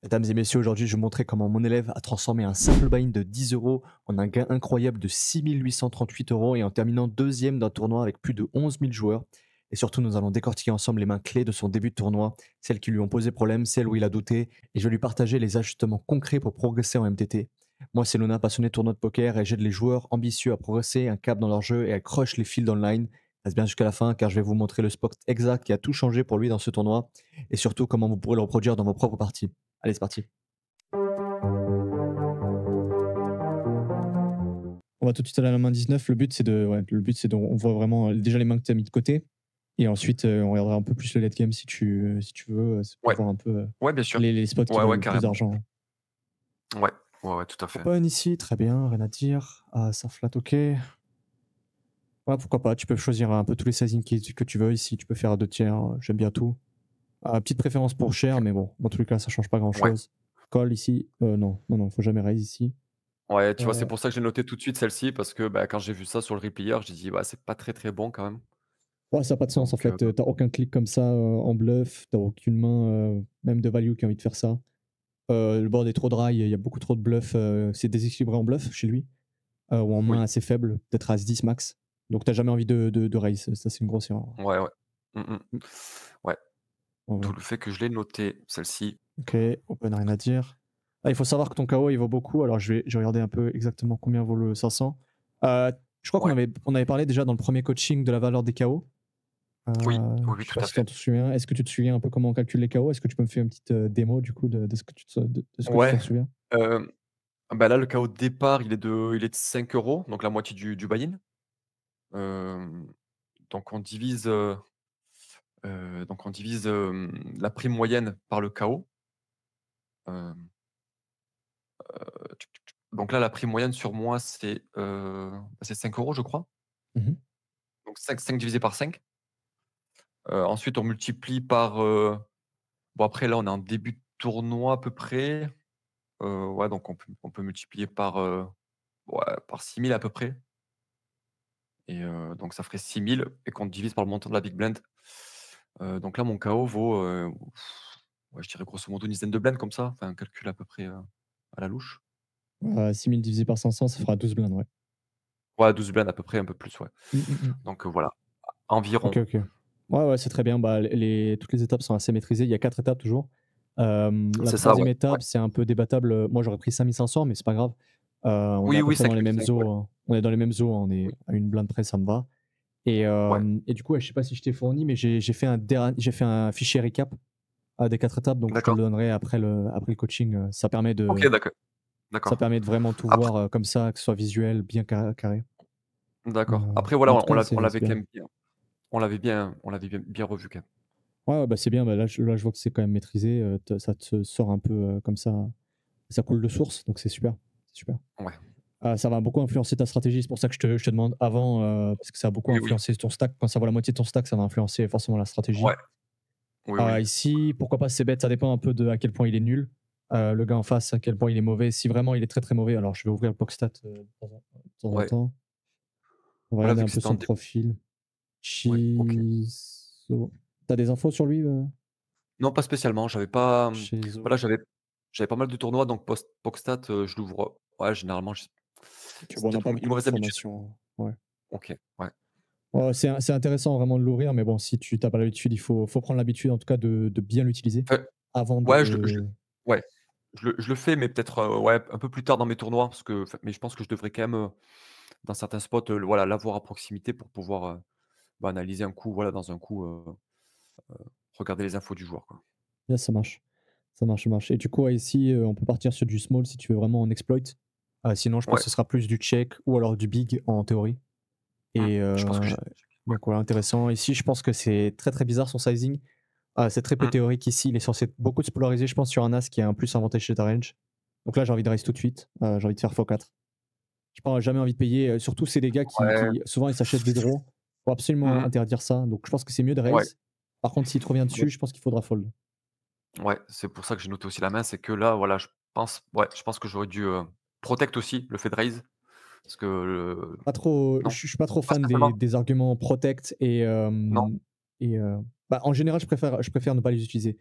Mesdames et messieurs, aujourd'hui, je vais vous montrer comment mon élève a transformé un simple buy-in de 10 euros en un gain incroyable de 6 838 euros et en terminant deuxième d'un tournoi avec plus de 11 000 joueurs. Et surtout, nous allons décortiquer ensemble les mains clés de son début de tournoi, celles qui lui ont posé problème, celles où il a douté, et je vais lui partager les ajustements concrets pour progresser en MTT. Moi, c'est Luna, passionné de tournoi de poker, et j'aide les joueurs ambitieux à progresser, un cap dans leur jeu et à crush les fields online. Reste bien jusqu'à la fin, car je vais vous montrer le spot exact qui a tout changé pour lui dans ce tournoi, et surtout comment vous pourrez le reproduire dans vos propres parties. Allez, c'est parti. On va tout de suite aller à la main 19. On voit vraiment déjà les mains que tu as mis de côté. Et ensuite, on regardera un peu plus le late game si tu veux, c'est pour Ouais, voir un peu ouais, bien sûr. les spots qui Ouais, valent ouais, le plus carrément. d'argent. Ouais, ouais, ouais, tout à fait. Open ici, très bien, rien à dire. Ah, ça flatte, ok. Ouais, pourquoi pas, tu peux choisir un peu tous les sizing que tu veux ici. Tu peux faire à 2 tiers, j'aime bien tout. Petite préférence pour cher, OK. mais bon, dans tous les cas, ça change pas grand Ouais, chose. Call ici, non, non, non, faut jamais raise ici. ouais, tu vois, c'est Euh, pour ça que j'ai noté tout de suite celle-ci parce que, bah, quand j'ai vu ça sur le replayer, j'ai dit: «Bah, c'est pas très, très bon quand même». Ouais, ça a pas de sens en Donc fait. Tu aucun clic comme ça en bluff, t'as aucune main, même de value qui a envie de faire ça. Le board est trop dry, il y a beaucoup trop de bluff, c'est déséquilibré en bluff chez lui, ou en main oui, assez faible, peut-être as 10 max. Donc t'as jamais envie de raise, ça c'est une grosse erreur. ouais, ouais. Mmh mh. Mmh, Ouais, ouais, d'où ouais. le fait que je l'ai noté, celle-ci. OK, open, rien à dire. Ah, il faut savoir que ton KO il vaut beaucoup, alors je vais regarder un peu exactement combien vaut le 500. Heu, je crois qu'on Ouais. avait parlé déjà dans le premier coaching de la valeur des KO. Oui, oui, oui, Je sais tout pas à si tu fait. t'en souviens. Est-ce que tu te souviens un peu comment on calcule les KO? Est-ce que tu peux me faire une petite, démo du coup de ce que de ce que tu t'en Ouais, souviens? hem, bah, là, le KO de départ, il est de 5 euros, donc la moitié du buy-in. Donc on divise, la prime moyenne par le KO. Hem Donc là, la prime moyenne sur moi, c'est 5 € je crois. Mmh. Donc cinq divisé par 5. Ensuite on multiplie par, bon après là on est en début de tournoi à peu près. Ouais donc on peut multiplier par, ouais par 6 000 à peu près et donc ça ferait 6 000 et qu'on divise par le montant de la big blind. Donc là mon KO vaut, ouais je dirais grosso modo une dizaine de blindes comme ça, enfin un calcul à peu près, à la louche. 6 000 divisé par 500, ça fera 12 blindes, ouais. Ouais 12 blindes à peu près, un peu plus ouais. Mmh, mmh mh. Donc voilà, OK, environ. OK. Ouais, ouais, c'est très bien. Bah, toutes les étapes sont assez maîtrisées. Il y a 4 étapes toujours. La C'est ça, 3e ouais, ouais. étape, c'est un peu débattable, moi j'aurais pris 5 500 mais c'est pas grave. On est Oui, à peu oui, près dans les mêmes 5 ouais. eaux, on est dans les mêmes eaux, on est Oui, à une blinde près, ça me va ouais. et du coup, ouais, je sais pas si je t'ai fourni, mais j'ai fait un fichier récap, des 4 étapes, donc je te le D'accord. donnerai après le coaching, OK, d'accord, ça d'accord. permet de vraiment tout Après voir, comme ça, que ce soit visuel, bien carré. d'accord. Après voilà, En tout on cas, l'a on c'est l'avait quand bien. même bien on l'avait bien revu quand même. Ouais, ouais, bah, c'est bien, bah, là, je vois que c'est quand même maîtrisé, te ça te sort un peu, comme ça coule de source, donc c'est super. Ouais. Ça va beaucoup influencer ta stratégie, c'est pour ça que je te demande avant, parce que ça a beaucoup Oui, oui. influencé ton stack. Quand ça vaut la moitié de ton stack, ça va influencer forcément la stratégie. Ouais. Oui, oui. Ici, pourquoi pas c'est bête, ça dépend un peu de à quel point il est nul, le gars en face, à quel point il est mauvais. Si vraiment il est très, très mauvais, alors je vais ouvrir le Boxstat, de temps en Ouais. temps. On va Voilà, regarder vu un que peu c'était en son dé profil. ouais, OK. Chizo. Tu des infos sur lui, Non, pas spécialement, j'avais pas, Chizo? voilà, j'avais pas mal de tournois donc Pocstat, je l'ouvre, ouais, généralement, OK, c'est bon, on n'a peut-être pas une beaucoup mauvaise habitude. d'informations, ouais. OK, ouais. Ouais, c'est intéressant vraiment de l'ouvrir, mais bon, si tu as pas l'habitude, il faut prendre l'habitude en tout cas de bien l'utiliser Enfin, avant ouais, je de ouais, je le fais, mais peut-être, ouais, un peu plus tard dans mes tournois parce que enfin, mais je pense que je devrais quand même, dans certains spots, voilà, l'avoir à proximité pour pouvoir, bah, analyser un coup, voilà, dans un coup, regarder les infos du joueur, quoi. là, ça marche. Ça marche, ça marche et du coup, ouais, ici, on peut partir sur du small si tu veux vraiment en exploit. Sinon, je pense Ouais, que ce sera plus du check ou alors du big en théorie mmh, et je pense que j'ai ouais, donc ouais, intéressant. Ici, je pense que c'est très, très bizarre son sizing. C'est très peu mmh, théorique ici. Il est censé beaucoup se polariser, je pense, sur un as qui a un plus avantage chez ta range. Donc là, j'ai envie de raise tout de suite. J'ai envie de faire x4. Je pas jamais envie de payer, surtout c'est des gars ouais, qui souvent ils s'achètent des draws. Faut absolument mmh interdire ça, donc je pense que c'est mieux de ouais, raise. Par contre, s'il te revient mais dessus, je pense qu'il faudra fold. ouais, c'est pour ça que j'ai noté aussi la main, c'est que là, voilà, je pense que j'aurais dû, protect aussi, le fait de raise, parce que Pas trop non, je suis pas trop pas fan des spécialement? des arguments protect Non? et bah, en général, je préfère ne pas les utiliser.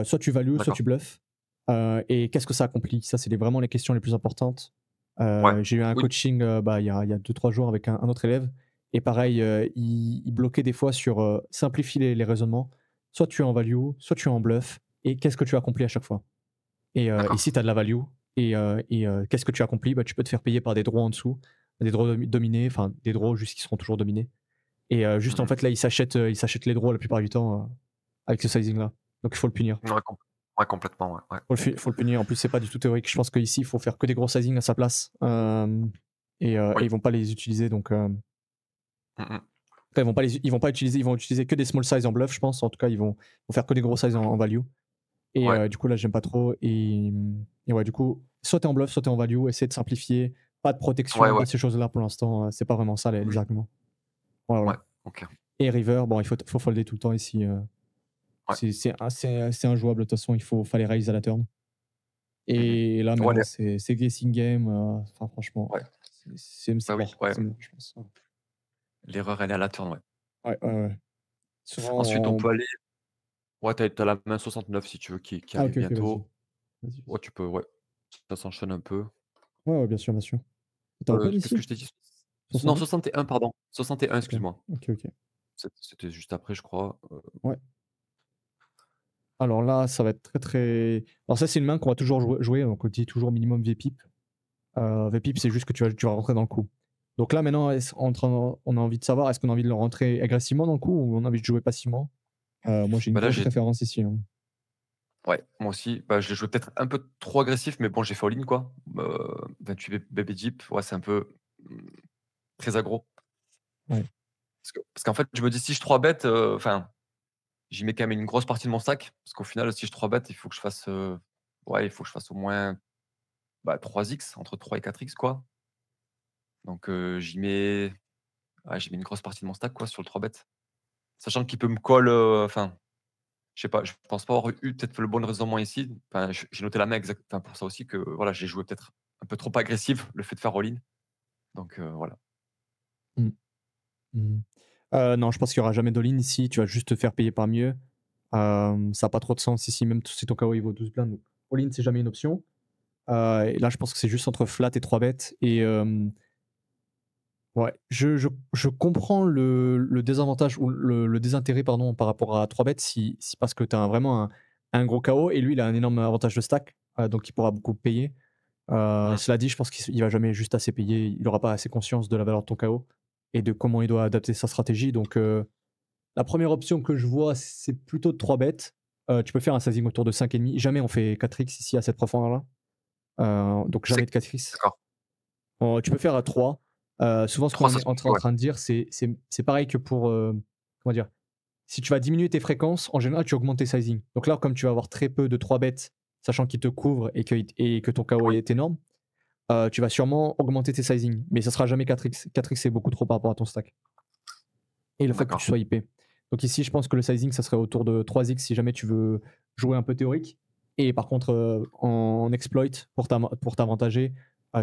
Soit tu values, soit D'accord. tu bluffes. Et qu'est-ce que ça accomplit? Ça, c'est vraiment les questions les plus importantes. Ouais. J'ai eu un Oui, coaching bah, il y a 2-3 jours avec un autre élève. Et pareil, il bloquait des fois sur simplifie les raisonnements. Soit tu es en value, soit tu es en bluff. Et qu'est-ce que tu accomplis à chaque fois? Et si d'accord. tu as de la value, qu'est-ce que tu accomplis? Bah, tu peux te faire payer par des draws en dessous, des draws dominés, enfin des draws juste qui seront toujours dominés. Et juste en Mmh. fait, là, il s'achète les draws la plupart du temps avec ce sizing-là. Donc il faut le punir. Ouais, ouais, complètement, ouais, ouais. Faut le punir. En plus, c'est pas du tout théorique. Je pense qu'ici, il faut faire que des gros sizing à sa place. Et Oui. ils vont pas les utiliser. Donc, Mmh mh. après, ils vont utiliser que des small size en bluff, je pense. En tout cas, ils vont faire que des gros size en value. Et Ouais, du coup, là, j'aime pas trop. Et ouais, du coup, soit t'es en bluff, soit t'es en value. Essayer de simplifier. Pas de ouais, protection, ouais. pas ces choses-là pour l'instant. C'est pas vraiment ça, les Oui. arguments. Voilà, Ouais, voilà. OK. Et river, bon, il faut folder tout le temps ici. Ouais. C'est injouable. De toute façon, fallait raise à la turn. Mmh. Et là, Ouais, maintenant, c'est guessing game. Enfin, franchement, ouais. c'est Bah, oui, mort. ouais. C'est mort, je pense. L'erreur, elle est à la turn, ouais. Ouais, ouais, ouais. Souvent, Ensuite, on peut aller ouais, tu as la main 69 si tu veux qui ah, arrive OK, OK, vas-y. bientôt. Vas-y, vas-y. Ouais, tu peux, ouais, ça s'enchaîne un peu. Ouais, ouais, bien sûr, bien sûr. Tu open Qu'est-ce que ici? je t'ai dit? Non, 69? 61 pardon, 61 OK. excuse-moi. OK, OK. C'était juste après, je crois, Ouais. Alors là, ça va être très, très alors ça, c'est une main qu'on va toujours jouer, donc on dit toujours minimum VPIP. VPIP, c'est juste que tu vas rentrer dans le coup. Donc là, maintenant, on a envie de savoir, est-ce qu'on a envie de le rentrer agressivement dans le coup ou on a envie de jouer passivement? Moi, j'ai une bah, là, grosse j'ai préférence ici, hein. ouais, moi aussi, bah, je l'ai joué peut-être un peu trop agressif, mais bon, j'ai fait all-in quoi. 28 baby deep, ouais, c'est un peu, mmh, très aggro. Ouais. Parce qu'en fait, je me dis si je 3 bet, enfin, j'y mets quand même une grosse partie de mon stack, parce qu'au final, si je 3 bet, il faut que je fasse, ouais, il faut que je fasse au moins, bah, 3x, entre 3 et 4x quoi. Donc j'y mets une grosse partie de mon stack quoi sur le 3 bet. Sachant qu'il peut me call, enfin, je sais pas, je pense pas avoir eu peut-être le bon raisonnement ici. Enfin, j'ai noté la main exact enfin, pour ça aussi que voilà, j'ai joué peut-être un peu trop agressif, le fait de faire all-in. Donc voilà. Mmh. Mmh. Non, je pense qu'il y aura jamais d'all-in ici, tu vas juste te faire payer par mieux. Ça a pas trop de sens ici, même si ton KO il vaut 12 blindes, donc all-in, c'est jamais une option. Et là, je pense que c'est juste entre flat et 3 bêtes et ouais, je comprends le désavantage ou le désintérêt, pardon, par rapport à 3 bêtes si parce que tu as vraiment un gros KO et lui, il a un énorme avantage de stack, donc il pourra beaucoup payer. Mmh. Cela dit, je pense qu'il va jamais juste assez payer, il aura pas assez conscience de la valeur de ton KO et de comment il doit adapter sa stratégie, donc la première option que je vois, c'est plutôt de 3 bêtes. Tu peux faire un sizing autour de 5,5. Jamais on fait 4x ici à cette profondeur-là. Donc C'est jamais de 4x. d'accord. Tu peux faire à 3. Souvent, ce 3 qu'on ça est se en ouais. train de dire, c'est pareil que pour, comment dire? Si tu vas diminuer tes fréquences, en général, tu augmentes tes sizing. Donc là, comme tu vas avoir très peu de 3 bêtes, sachant qu'ils te couvrent et que ton KO Oui, est énorme, tu vas sûrement augmenter tes sizing. Mais ça sera jamais 4x. 4x, c'est beaucoup trop par rapport à ton stack. Et il faut que tu d'accord. sois IP. Donc ici, je pense que le sizing, ça serait autour de 3x si jamais tu veux jouer un peu théorique. Et par contre, en exploit, pour t'avantager,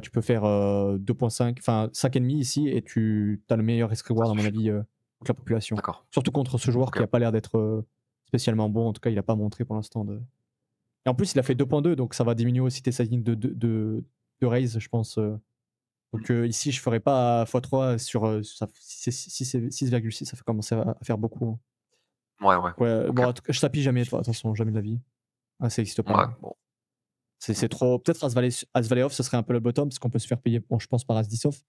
tu peux faire 2,5, enfin 5,5 ici et tu as le meilleur risk Ça reward, à mon suffit. avis, contre la population. D'accord. Surtout contre ce joueur qui OK. a pas l'air d'être spécialement bon. En tout cas, il a pas montré pour l'instant de. Et en plus, il a fait 2,2, donc ça va diminuer aussi tes sizing de raise, je pense. Mmh. Donc ici, je ferais pas x3 sur si c'est 6,6, ça fait commencer à faire beaucoup, hein. Ouais, ouais. Ouais, OK. bon, en tout cas, je tapis jamais, de toute façon, jamais de la vie. Ah, ça existe pas, Ouais, hein. bon. Mmh. C'est trop. Peut-être As-Valet off, ce serait un peu le bottom, parce qu'on peut se faire payer, bon, je pense, par As-10 off.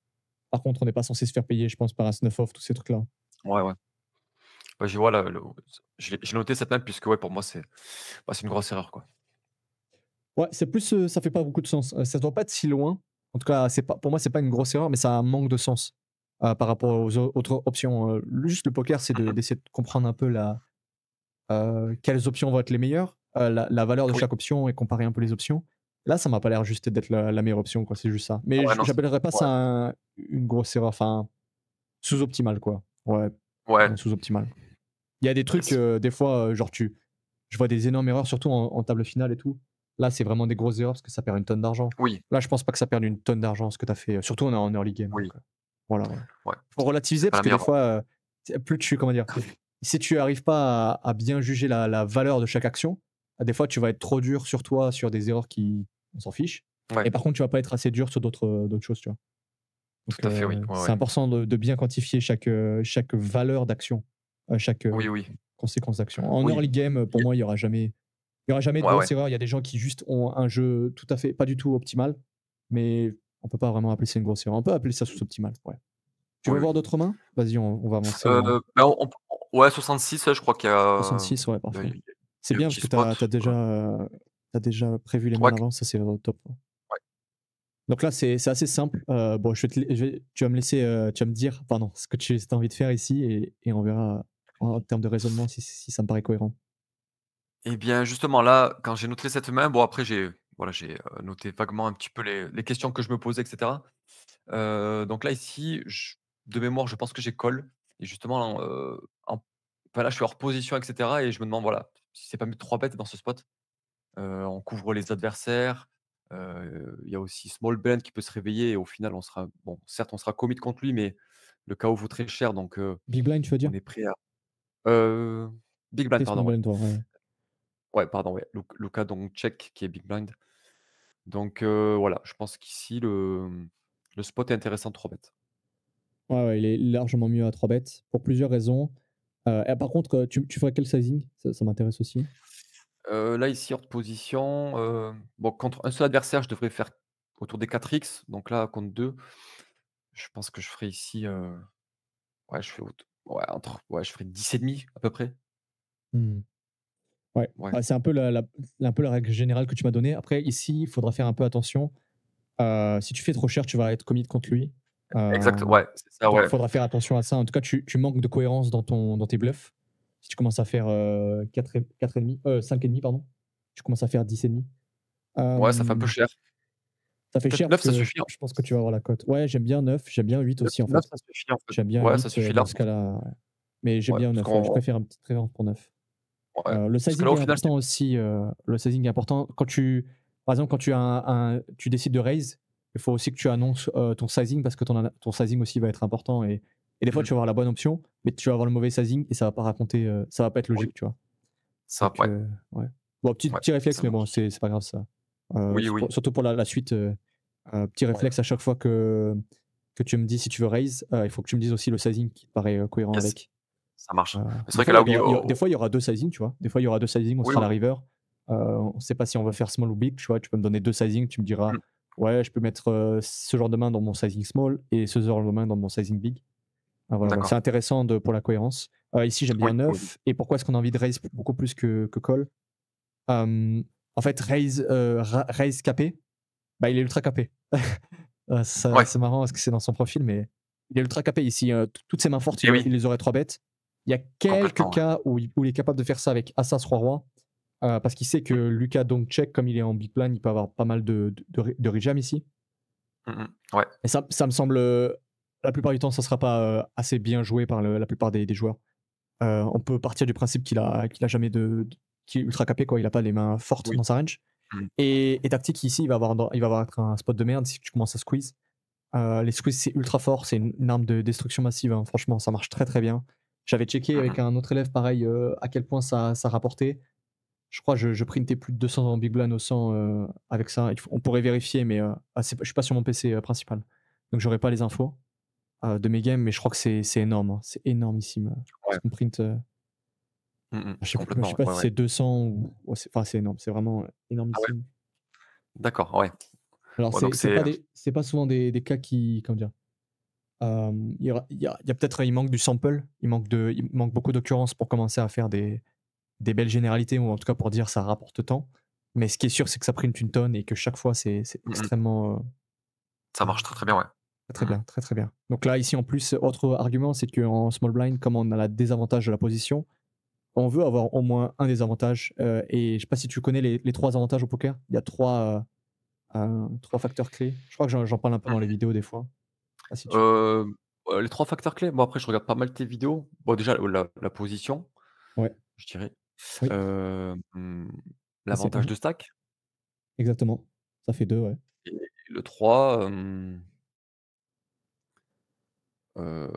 Par contre, on n'est pas censé se faire payer, je pense, par As-9 off, tous ces trucs-là. Ouais, ouais. Bah, je vois là le j'ai noté cette map puisque ouais, pour moi, c'est une grosse erreur, quoi. Ouais, c'est plus, ça fait pas beaucoup de sens. Ça doit pas être si loin. En tout cas, c'est pas, pour moi, c'est pas une grosse erreur, mais ça a un manque de sens par rapport aux autres options. Juste le poker, c'est Mmh mh. d'essayer de comprendre un peu quelles options vont être les meilleures, la valeur de Oui. chaque option et comparer un peu les options. Là, ça m'a pas l'air juste d'être la meilleure option, quoi, c'est juste ça. Mais Ouais, non, c'est j'appellerais pas ouais. ça une grosse erreur, enfin, sous-optimal, quoi. Ouais, Ouais. sous-optimal. Il y a des trucs, C'est des fois, genre je vois des énormes erreurs, surtout en table finale et tout. Là, c'est vraiment des grosses erreurs parce que ça perd une tonne d'argent. oui, Là, je pense pas que ça perde une tonne d'argent, ce que tu as fait, surtout en early game, oui, donc voilà, voilà. ouais. Faut C'est relativiser pas parce la que des meilleure fois, plus tu comment dire? Si tu arrives pas à bien juger la valeur de chaque action, Des fois, tu vas être trop dur sur toi, sur des erreurs qui on s'en fiche Ouais, et par contre, tu vas pas être assez dur sur d'autres choses, tu vois? tout Donc à fait, oui. Ouais, c'est ouais. important de bien quantifier chaque valeur d'action, chaque, Oui, oui. conséquence d'action. En Oui. early game, pour Il moi, il y aura jamais de Ouais, ouais. grosses erreurs. Il y a des gens qui juste ont un jeu tout à fait pas du tout optimal, mais on peut pas vraiment appeler ça une grosse erreur. On peut appeler ça sous-optimal, ouais. Tu veux Oui, voir oui. d'autres mains? Vas-y, on va avancer, Bah, ouais 66, ouais, je crois qu'il y a 66, ouais, il y a parfait. il C'est y a le bien parce petit que tu as spot. déjà prévu les mains Ouais, à l'avance, ça c'est, top. ouais. Donc là, c'est assez simple. Bon, tu vas me laisser, tu vas me dire, pardon, ce que tu as envie de faire ici et on verra en termes de raisonnement si ça me paraît cohérent. Et bien, justement, là, quand j'ai noté cette main, bon après j'ai noté vaguement un petit peu les questions que je me posais et cetera. Donc là, ici, de mémoire, je pense que j'ai call et justement, enfin là, je suis hors position et cetera et je me demande, voilà, si c'est pas mieux de 3 bêtes dans ce spot. On couvre les adversaires, il y a aussi small blind qui peut se réveiller et au final, on sera bon, certes, on sera commit contre lui, mais le KO vaut très cher donc Big blind, tu veux dire? on est prêt à heu, big blind, C'est small pardon, ouais. blind, toi, ouais. Ouais, pardon, ouais, Luka Doncic qui est big blind. Donc voilà, je pense qu'ici le spot est intéressant 3 bêtes. Ouais, ouais, il est largement mieux à 3 bêtes pour plusieurs raisons. Et par contre, tu ferais quel sizing? Ça m'intéresse aussi. Là, ici, hors de position, bon, contre un seul adversaire, je devrais faire autour des 4x. Donc là, contre 2, je pense que je ferai ici, ouais, je fais ouais, je ferai 10,5 à peu près. Mmh. Ouais, Ouais, bah, c'est un peu la règle générale que tu m'as donnée. Après ici, il faudra faire un peu attention. Si tu fais trop cher, tu vas être commit contre lui. exact, Hem, ouais, c'est ça, donc ouais. il faudra faire attention à ça. En tout cas, tu manques de cohérence dans tes bluffs. Si tu commences à faire, 4,5, 5,5 pardon, tu commences à faire 10,5. Ouais, ça fait un peu Hem, cher. Ça fait Peut-être cher parce 9 ça que suffit, hein. je pense que tu vas avoir la cote. Ouais, j'aime bien 9, j'aime bien 8 aussi en 9 fait. ça suffit, en fait. J'aime bien Ouais, ça 8 suffit dans là. ce cas-là, ouais. Mais j'aime Ouais, bien parce 9, ouais. Je qu'on préfère une petite préférence pour 9. ouais, Le parce que là, sizing au est final, c'est important aussi, le sizing est important. Par exemple, quand tu décides de raise, il faut aussi que tu annonces, ton sizing parce que ton sizing aussi va être important et des fois, mmh, tu vas avoir la bonne option, mais tu vas avoir le mauvais sizing et ça va pas raconter, ça va pas être oui, logique, tu vois? ça, Donc ouais, ouais. Bon, ouais, petit réflexe, ça mais bon, marche. c'est pas grave ça. Oui, oui, Surtout pour la suite, petit ouais, réflexe à chaque fois que tu me dis si tu veux raise, il faut que tu me dises aussi le sizing qui te paraît, cohérent yes, avec. ça marche. C'est Des vrai que fois, là, oui, des fois, il y aura 2 sizing, tu vois? Des fois, il y aura 2 sizing, on oui, sera à oui, la river. On sait pas si on va faire small ou big, tu vois? Tu peux me donner 2 sizing, tu me diras: mmh, «Ouais, je peux mettre, ce genre de main dans mon sizing small et ce genre de main dans mon sizing big». Voilà, donc c'est d'accord. intéressant pour la cohérence. Ici, j'aime bien Oui, oui, oui. 9 et pourquoi est-ce qu'on a envie de raise beaucoup plus que call? En fait, raise capé, bah, il est ultra capé. Ça Ouais c'est marrant parce que c'est dans son profil, mais il est ultra capé ici, toutes ses mains fortes, et oui, il les aurait 3 bêtes. Il y a quelques complètement, ouais. cas où il est capable de faire ça avec As-As Roi-Roi, parce qu'il sait que Oui. Luka Doncic, comme il est en big blind, il peut avoir pas mal de rejam ici Mmh mh. Ouais. et ça me semble, la plupart du temps, ça sera pas, assez bien joué par la plupart des joueurs. On peut partir du principe qu'il a jamais qu'il est ultra capé quoi, il a pas les mains fortes Oui. dans sa range Mmh. et tactique ici, il va avoir un spot de merde si tu commences à squeeze. Les squeezes, c'est ultra fort, c'est une arme de destruction massive, hein. Franchement, ça marche très, très bien. J'avais checké Mmh avec mh. un autre élève pareil, à quel point ça rapportait. Je crois je printais plus de 200 en Big Blind au 100, avec ça. On pourrait vérifier, mais je suis pas sur mon PC, principal. Donc j'aurais pas les infos, de mes games, mais je crois que c'est énorme, hein. C'est énormissime, ce Ouais. qu'on print, Mmh mh. je Complètement, sais ouais. pas Ouais, si ouais. c'est 200 ou ouais, c'est énorme, c'est vraiment, Ah ouais? énormissime. D'accord, ouais. Alors Ouais, donc c'est c'est pas souvent des cas qui comment dire? Il y a peut-être il manque du sample, il manque beaucoup d'occurrences pour commencer à faire des belles généralités ou en tout cas pour dire ça rapporte tant. Mais ce qui est sûr, c'est que ça print une tonne et que chaque fois c'est mmh mh. extrêmement, Ça marche très, très bien, ouais. très, très Mmh mh. bien, très, très bien. Donc là, ici en plus, autre argument, c'est qu'en small blind, comme on a la désavantage de la position, on veut avoir au moins un désavantage, et je sais pas si tu connais les 3 avantages au poker? Il y a 3 3 facteurs clés. Je crois que j'en parle un peu dans les Mmh. vidéos des fois. Ah si tu Hem, les 3 facteurs clés, bon après je regarde pas mal tes vidéos. Bon déjà la position, ouais, je dirais. oui, Hem, ça c'est l'avantage de stack exactement. Ça fait 2 ouais. et le 3, heu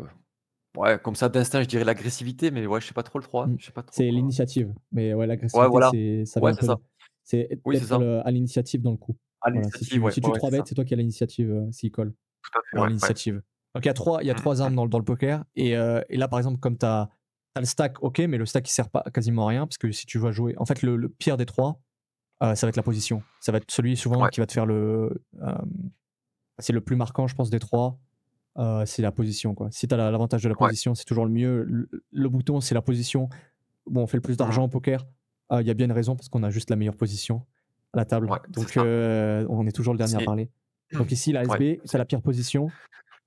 Ouais, comme ça d'instinct, je dirais l'agressivité, mais ouais, je sais pas trop le 3. Mmh. Je sais pas trop C'est quoi. l'initiative, mais ouais, Ouais, l'agressivité, voilà. ça vient Ouais, un c'est peu ça. de c'est Oui, c'est d'être ça. à l'initiative dans le coup. À Voilà, l'initiative, ouais. si Ouais, tu ouais, c'est 3 bet, ça. c'est toi qui as l'initiative, s'il colle. Tout à fait, Avoir ouais, ouais. l'initiative. Donc il y a Mmh 3 mh, armes mmh. dans le poker et là, par exemple, comme tu as le stack, OK, mais le stack il sert pas quasiment à rien parce que si tu vas jouer en fait, le pire des 3, ça va être la position. Ça va être celui souvent Ouais, qui va te faire c'est le plus marquant, je pense, des 3. C'est la position, quoi. Si tu as l'avantage de la ouais. position, c'est toujours le mieux. Le bouton, c'est la position. Bon, on fait le plus Mmh d'argent mh. au poker. Il y a bien une raison parce qu'on a juste la meilleure position à la table. Ouais, c'est Donc, ça. on est toujours le dernier à C'est parler. Donc ici, la ouais, SB, tu as c'est la pire position.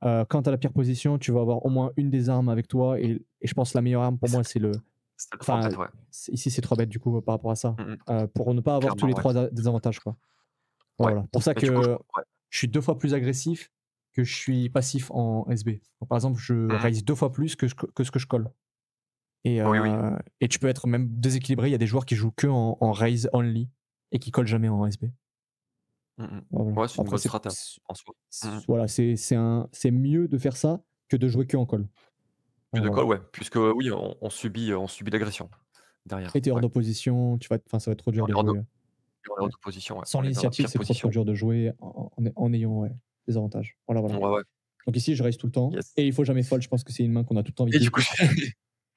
Quand tu as la pire position, tu vas avoir au moins une des armes avec toi et je pense que la meilleure arme pour moi, c'est le c'est le 3 enfin, bet, ouais. ici, c'est 3 bêtes du coup, par rapport à ça, Mmh mh. pour ne pas avoir tous Clairement, les ouais. 3 désavantages, quoi. Ouais. Voilà. Pour ça Et du coup, je que ouais. je suis 2 fois plus agressif que je suis passif en SB. Donc, par exemple, je Mmh mh. raise 2 fois plus que ce que je colle Oui, oui. et tu peux être même déséquilibré. Il y a des joueurs qui jouent que en raise only et qui collent jamais en SB. Mmh mh. Voilà. Ouais, c'est une Après bonne strat, hein, en soi. Mmh mh. voilà, c'est mieux de faire ça que de jouer que en call. Plus de Voilà. call, ouais, puisque oui, on subit l'agression derrière, Et tu es hors ouais. d'opposition, ça va être trop Et dur on de est hors de jouer. et on est hors Ouais. de position, ouais. Sans On est dans la l'initiative, pire c'est trop, trop position. dur de jouer en ayant, ouais, des avantages. Voilà, voilà. Ouais, ouais. Donc ici, je raise tout le temps Yes. et il faut jamais fold. Je pense que c'est une main qu'on a tout le temps envie de Et du coup, défausser.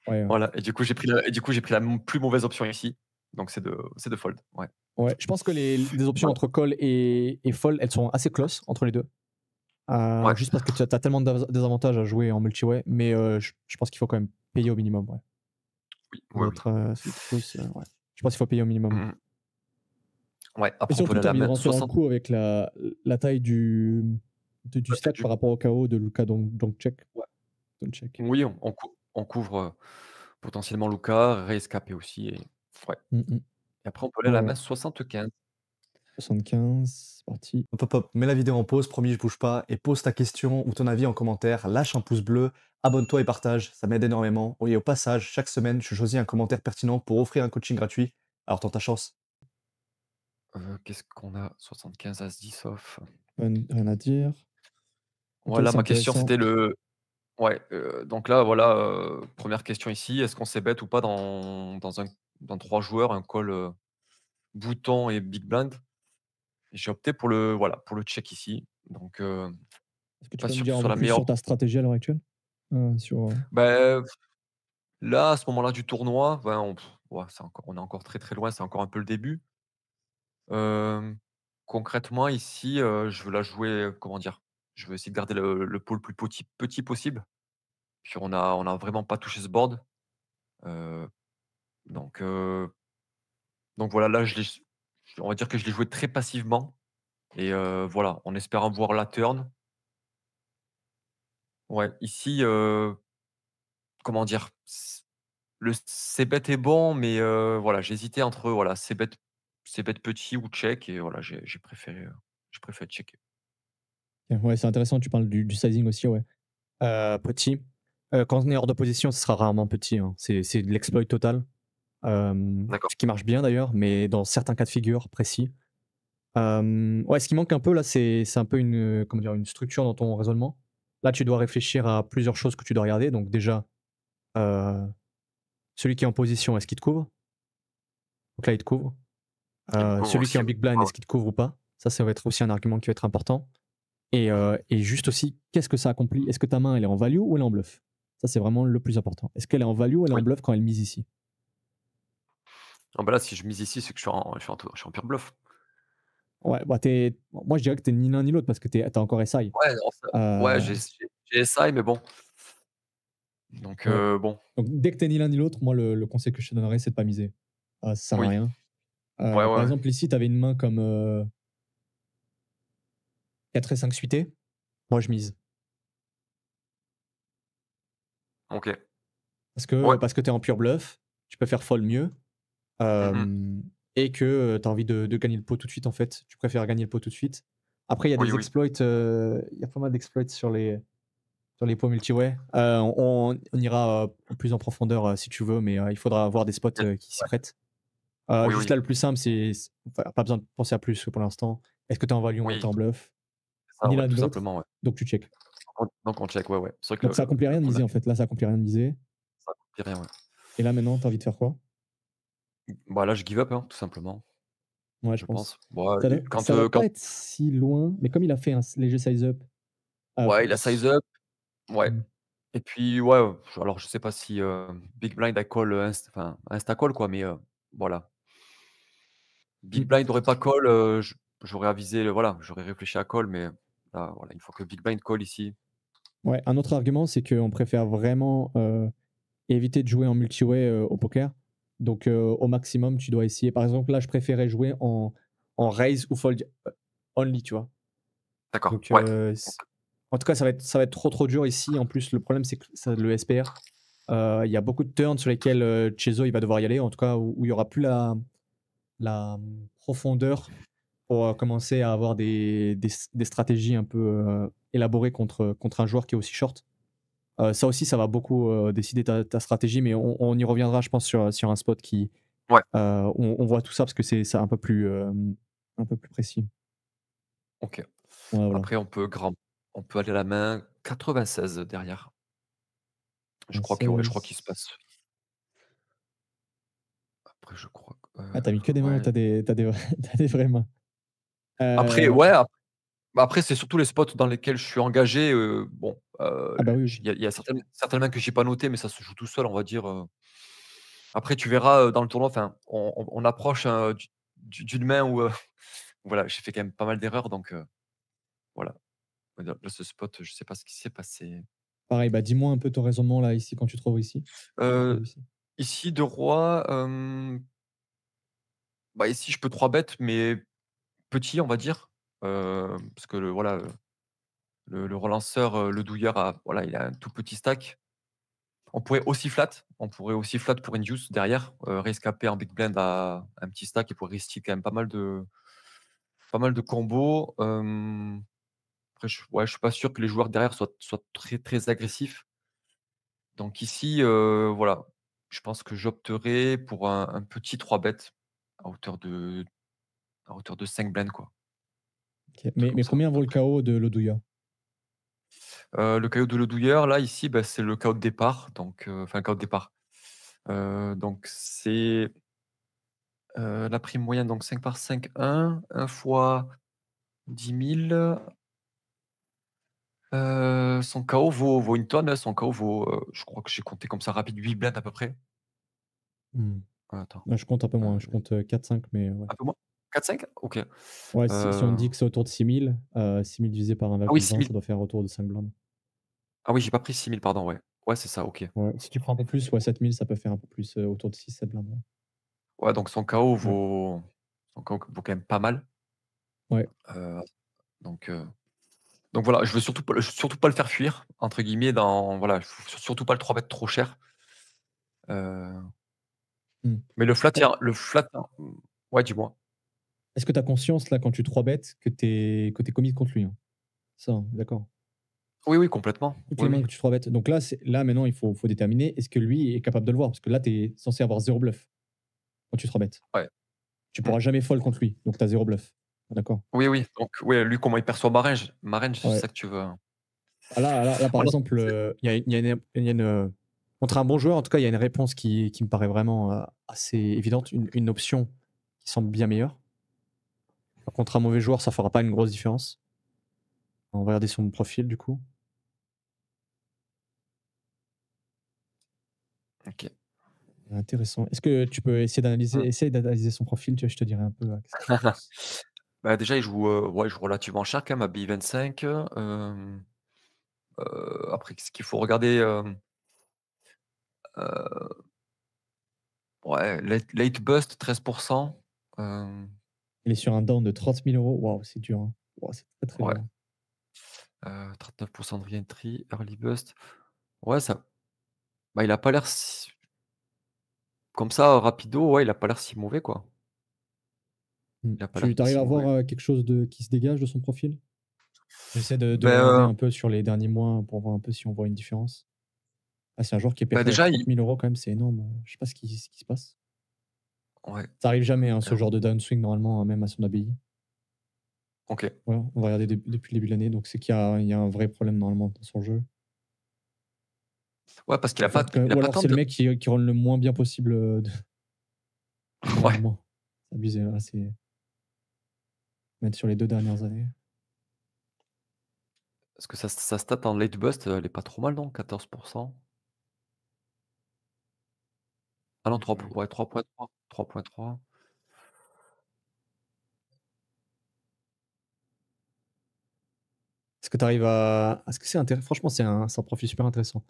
Ouais, ouais. voilà, et du coup, j'ai pris la plus mauvaise option ici, donc c'est de fold, ouais. Ouais, je pense que les options Voilà. entre call et fold, elles sont assez close entre les 2. Ouais. Juste parce que tu as tellement de désavantages à jouer en multi-way, mais je pense qu'il faut quand même payer au minimum, ouais. Oui, Ça va oui, oui. être, celui qui pose, ouais. Je pense qu'il faut payer au minimum. Mmh mh. Ouais, Et après on peut surtout, aller tu à as la envie de main rentrer dans le 60 coup avec la taille du la tête stack du par rapport au KO de Luka Doncic. ouais. Doncic. Oui, on couvre, potentiellement Luka, Rescapé aussi et ouais, Mmh mh. et après on peut aller à la Voilà. main 75. 75, c'est parti. Hop, hop, hop, mets la vidéo en pause, promis, je bouge pas, et pose ta question ou ton avis en commentaire, lâche un pouce bleu, abonne-toi et partage, ça m'aide énormément. Oui, au passage, chaque semaine, je choisis un commentaire pertinent pour offrir un coaching gratuit. Alors tente ta chance. Qu'est-ce qu'on a? 75 as 10 off. Rien à dire. OK, Voilà, c'est ma question intéressant. c'était le ouais, donc là voilà, 1re question ici, est-ce qu'on sait bet ou pas dans 3 joueurs, un call, bouton et big blind? J'ai opté pour le voilà, pour le check ici, donc Est-ce que tu pas peux me sûr que dire ce un soit peu la plus meilleure. sur ta stratégie à l'heure actuelle? Bah, là, à ce moment-là du tournoi, ben, ouais, on est encore très, très loin, c'est encore un peu le début. Hem, Concrètement ici, je veux la jouer, comment dire? Je veux essayer de garder le pot le plus petit possible. Puis on a vraiment pas touché ce board, heu, donc heu, donc voilà, là on va dire que je l'ai joué très passivement et voilà, en espérant voir la turn. Ouais, ici, comment dire? Le c-bet est bon, mais voilà, j'hésitais entre, voilà, c-bet petit ou check et voilà, j'ai préféré checker. Ouais, c'est intéressant, tu parles du sizing aussi, ouais. Petit, quand on est hors de position, ce sera rarement petit, hein. C'est de l'exploit total, D'accord. ce qui marche bien d'ailleurs, mais dans certains cas de figure précis. Ouais, ce qui manque un peu là, c'est un peu comment dire? Une structure dans ton raisonnement. Là, tu dois réfléchir à plusieurs choses que tu dois regarder. Donc déjà, heu, celui qui est en position, est-ce qu'il te couvre? Donc là, il te couvre. Il me couvre Celui qui est aussi, en oui. big blind, Ouais, ouais. est-ce qu'il te couvre ou pas? Ça va être aussi un argument qui va être important Mmh. et juste aussi, qu'est-ce que ça accomplit? Est-ce que ta main, elle est en value ou elle est en bluff? Ça, c'est vraiment le plus important. Est-ce qu'elle est en value ou elle est en Oui. bluff quand elle mise ici? Ah bah là, si je mise ici, c'est que je suis en pure bluff. Ouais, bah, moi, je dirais que tu es ni l'un ni l'autre parce que tu as encore SI. Ouais, non, ça ouais, Heu, j'ai SI, mais bon, donc ouais. bon, Donc dès que tu es ni l'un ni l'autre, moi, le conseil que je te donnerais, c'est de pas miser. Ça sert à oui. rien. Ouais, ouais, Par ouais. exemple, ici, tu avais une main comme, 4 et 5 suité, moi, je mise. OK. Parce Ouais. que tu es en pure bluff, tu peux faire fold mieux, Mmh mh. hem et que, tu as envie de gagner le pot tout de suite, en fait. Tu préfères gagner le pot tout de suite. Après, il y a Oui, des oui. exploits, il y a pas mal d'exploits sur les pots multi-way. On ira, plus en profondeur, si tu veux, mais il faudra avoir des spots, Yes. qui s'y Ouais. prêtent. Oui, Juste oui. là, le plus simple, enfin, pas besoin de penser à plus pour l'instant. Est-ce que tu es en value ou tu Oui, es en bluff? c'est ça, Ni ouais, l'un ni tout l'autre, simplement, ouais. donc tu check. Donc on check, ouais, ouais. C'est vrai que Donc ça accomplit la rien de première miser en question, fait. Là, ça accomplit rien de miser. ça accomplit rien, ouais. Et là maintenant, tu as envie de faire quoi? Bah, là, je give up, hein, tout simplement, Ouais, je je pense. pense. Bah, Ça doit quand pas être si loin, mais comme il a fait un léger size up, ouais, il a size s up, ouais. mmh, Et puis, ouais, alors je sais pas si, Big Blind a call, insta call quoi, mais, voilà. mmh Big mh. Blind aurait pas call, j'aurais avisé, voilà, j'aurais réfléchi à call, mais là, voilà, une fois que Big Blind call ici, Ouais, un autre argument, c'est qu'on préfère vraiment, éviter de jouer en multi-way, au poker. Donc, au maximum, tu dois essayer par exemple, là, je préférais jouer en raise ou fold, only, tu vois? d'accord, Donc, ouais. c en tout cas, ça va être trop, trop dur ici. En plus, le problème, c'est que ça le SPR, il y a beaucoup de turns sur lesquels, Chezo, il va devoir y aller, en tout cas, où il y aura plus la profondeur pour, commencer à avoir des stratégies un peu, élaborées contre un joueur qui est aussi short. Ça aussi, ça va beaucoup, décider ta stratégie, mais on y reviendra, je pense, sur un spot Ouais, où on voit tout ça parce que c'est un peu plus précis. OK. Ouais, voilà. Après on peut aller à la main 96 derrière. Je crois 16. qu'il se passe après je crois que, Ah, tu as mis que des mains où ouais. tu as des vrais tu des vraies mains. Après Heu, ouais, bah, après c'est surtout les spots dans lesquels je suis engagé, bon, ah bah, oui, oui. il y a certaines mains que j'ai pas notées, mais ça se joue tout seul, on va dire, Après tu verras, dans le tournoi, enfin, on approche, d'une main où, voilà, j'ai fait quand même pas mal d'erreurs donc voilà. On va dire là, ce spot, je sais pas ce qui s'est passé. Pareil, bah, dis-moi un peu ton raisonnement là, ici, quand tu te trouves ici. Tu te trouves Heu, ici. Ici de roi, bah, ici je peux 3 bet mais petit, on va dire, parce que voilà, le relanceur, le douilleur a voilà, il a un tout petit stack. On pourrait aussi flat pour induce derrière, raise capé en big blind à un petit stack et pour risk quand même pas mal de combos, après je suis pas sûr que les joueurs derrière soient très, très agressifs. Donc ici, voilà, je pense que j'opterais pour un petit 3 bet à hauteur de à hauteur de 5 blindes, quoi, OK. un truc Mais comme ça, à combien vaut peu le près. KO de l'Odouya? Le caillou de Ledouilleur, là, ici, bah, c'est le KO de départ, donc enfin, KO de départ. Donc c'est, la prime moyenne, donc 5 par 5, 1 fois 10 000. Son KO vaut une tonne, hein, son KO vaut, je crois que j'ai compté comme ça rapide, 8 blindes à peu près. Mmh. Attends, Là, je compte un peu moins, je heu, compte, 4-5, mais ouais. un peu moins? 4-5? OK. Ouais, si on Heu, dit que c'est autour de 6 000, 6 000 divisé par ah oui, six 1,20, mille. ça doit faire autour de 5 blindes. Ah oui, j'ai pas pris 6 000, pardon, ouais. Ouais, c'est ça, OK. Ouais, si tu prends un peu plus, ouais, 7 000, ça peut faire un peu plus, autour de 6-7 blindes, ouais. Ouais, donc Ouais. son KO vaut quand même pas mal. Ouais. Heu, donc heu Donc voilà, je veux surtout pas le faire «fuir» entre guillemets dans voilà, faut surtout pas le 3 bet trop cher. Heu, Mmh. mais Ouais. le flat, ouais, dis-moi? Est-ce que tu as conscience là quand tu 3 bêtes que tu es commit contre lui, hein? Ça, hein, d'accord? Oui, oui, complètement. Toutes Oui, les mains oui. que tu 3 bêtes. Donc là maintenant il faut déterminer est-ce que lui est capable de le voir? Parce que là tu es censé avoir 0 bluff quand tu 3 bêtes. Ouais. Tu Mmh. pourras jamais fold contre lui, donc tu as 0 bluff. D'accord. Oui, oui, donc ouais, lui comment il perçoit ma range, c'est Ouais. ça que tu veux, hein? Ah là par Voilà, exemple, c'est il y a une, contre un bon joueur en tout cas, il y a une réponse qui me paraît vraiment, assez évidente, une option qui semble bien meilleure. Contre un mauvais joueur, ça fera pas une grosse différence. On va regarder son profil du coup. OK. Intéressant. Est-ce que tu peux Mmh. essayer d'analyser son profil, tu vois? Je te dirai un peu, qu'est-ce que j'en pense. Bah, déjà il joue, ouais, il joue relativement cher quand même à B25, après ce qu'il faut regarder, heu, ouais, late bust 13. hem, Il est sur un down de 30 000 €. Waouh, c'est dur, hein. Waouh, c'est très, très ouais. dur, hein. 39 de re-entry, early bust. Ouais, ça bah, il a pas l'air si comme ça, rapido, ouais, il a pas l'air si mauvais, quoi. Mmh. Il a pas l'air Tu arrives si à voir, mauvais. quelque chose qui se dégage de son profil? J'essaie de Ben, regarder un peu sur les derniers mois pour voir un peu si on voit une différence. Ah, c'est un joueur qui est bah, pété à déjà, 30 000 € quand même, c'est énorme, je sais pas ce qui se passe. ouais, Ça arrive jamais, hein, ce alors genre de downswing normalement, même à son ABI. OK. Voilà, on va regarder depuis le début de l'année, donc c'est qu'il y a un vrai problème normalement dans son jeu. Ouais, parce qu'il Il a pas faut que il a ou pas alors tant c'est le de mec qui run le moins bien possible, ouais, dernièrement. C'est abusé, là, c'est mettre sur les 2 dernières années. parce que sa stat en late bust, elle est pas trop mal, non? 14. Ah non, 3 Mmh. ouais, 3,3. 3,3. Est-ce que tu arrives à est-ce que c'est intéressant franchement, c'est un profil super intéressant.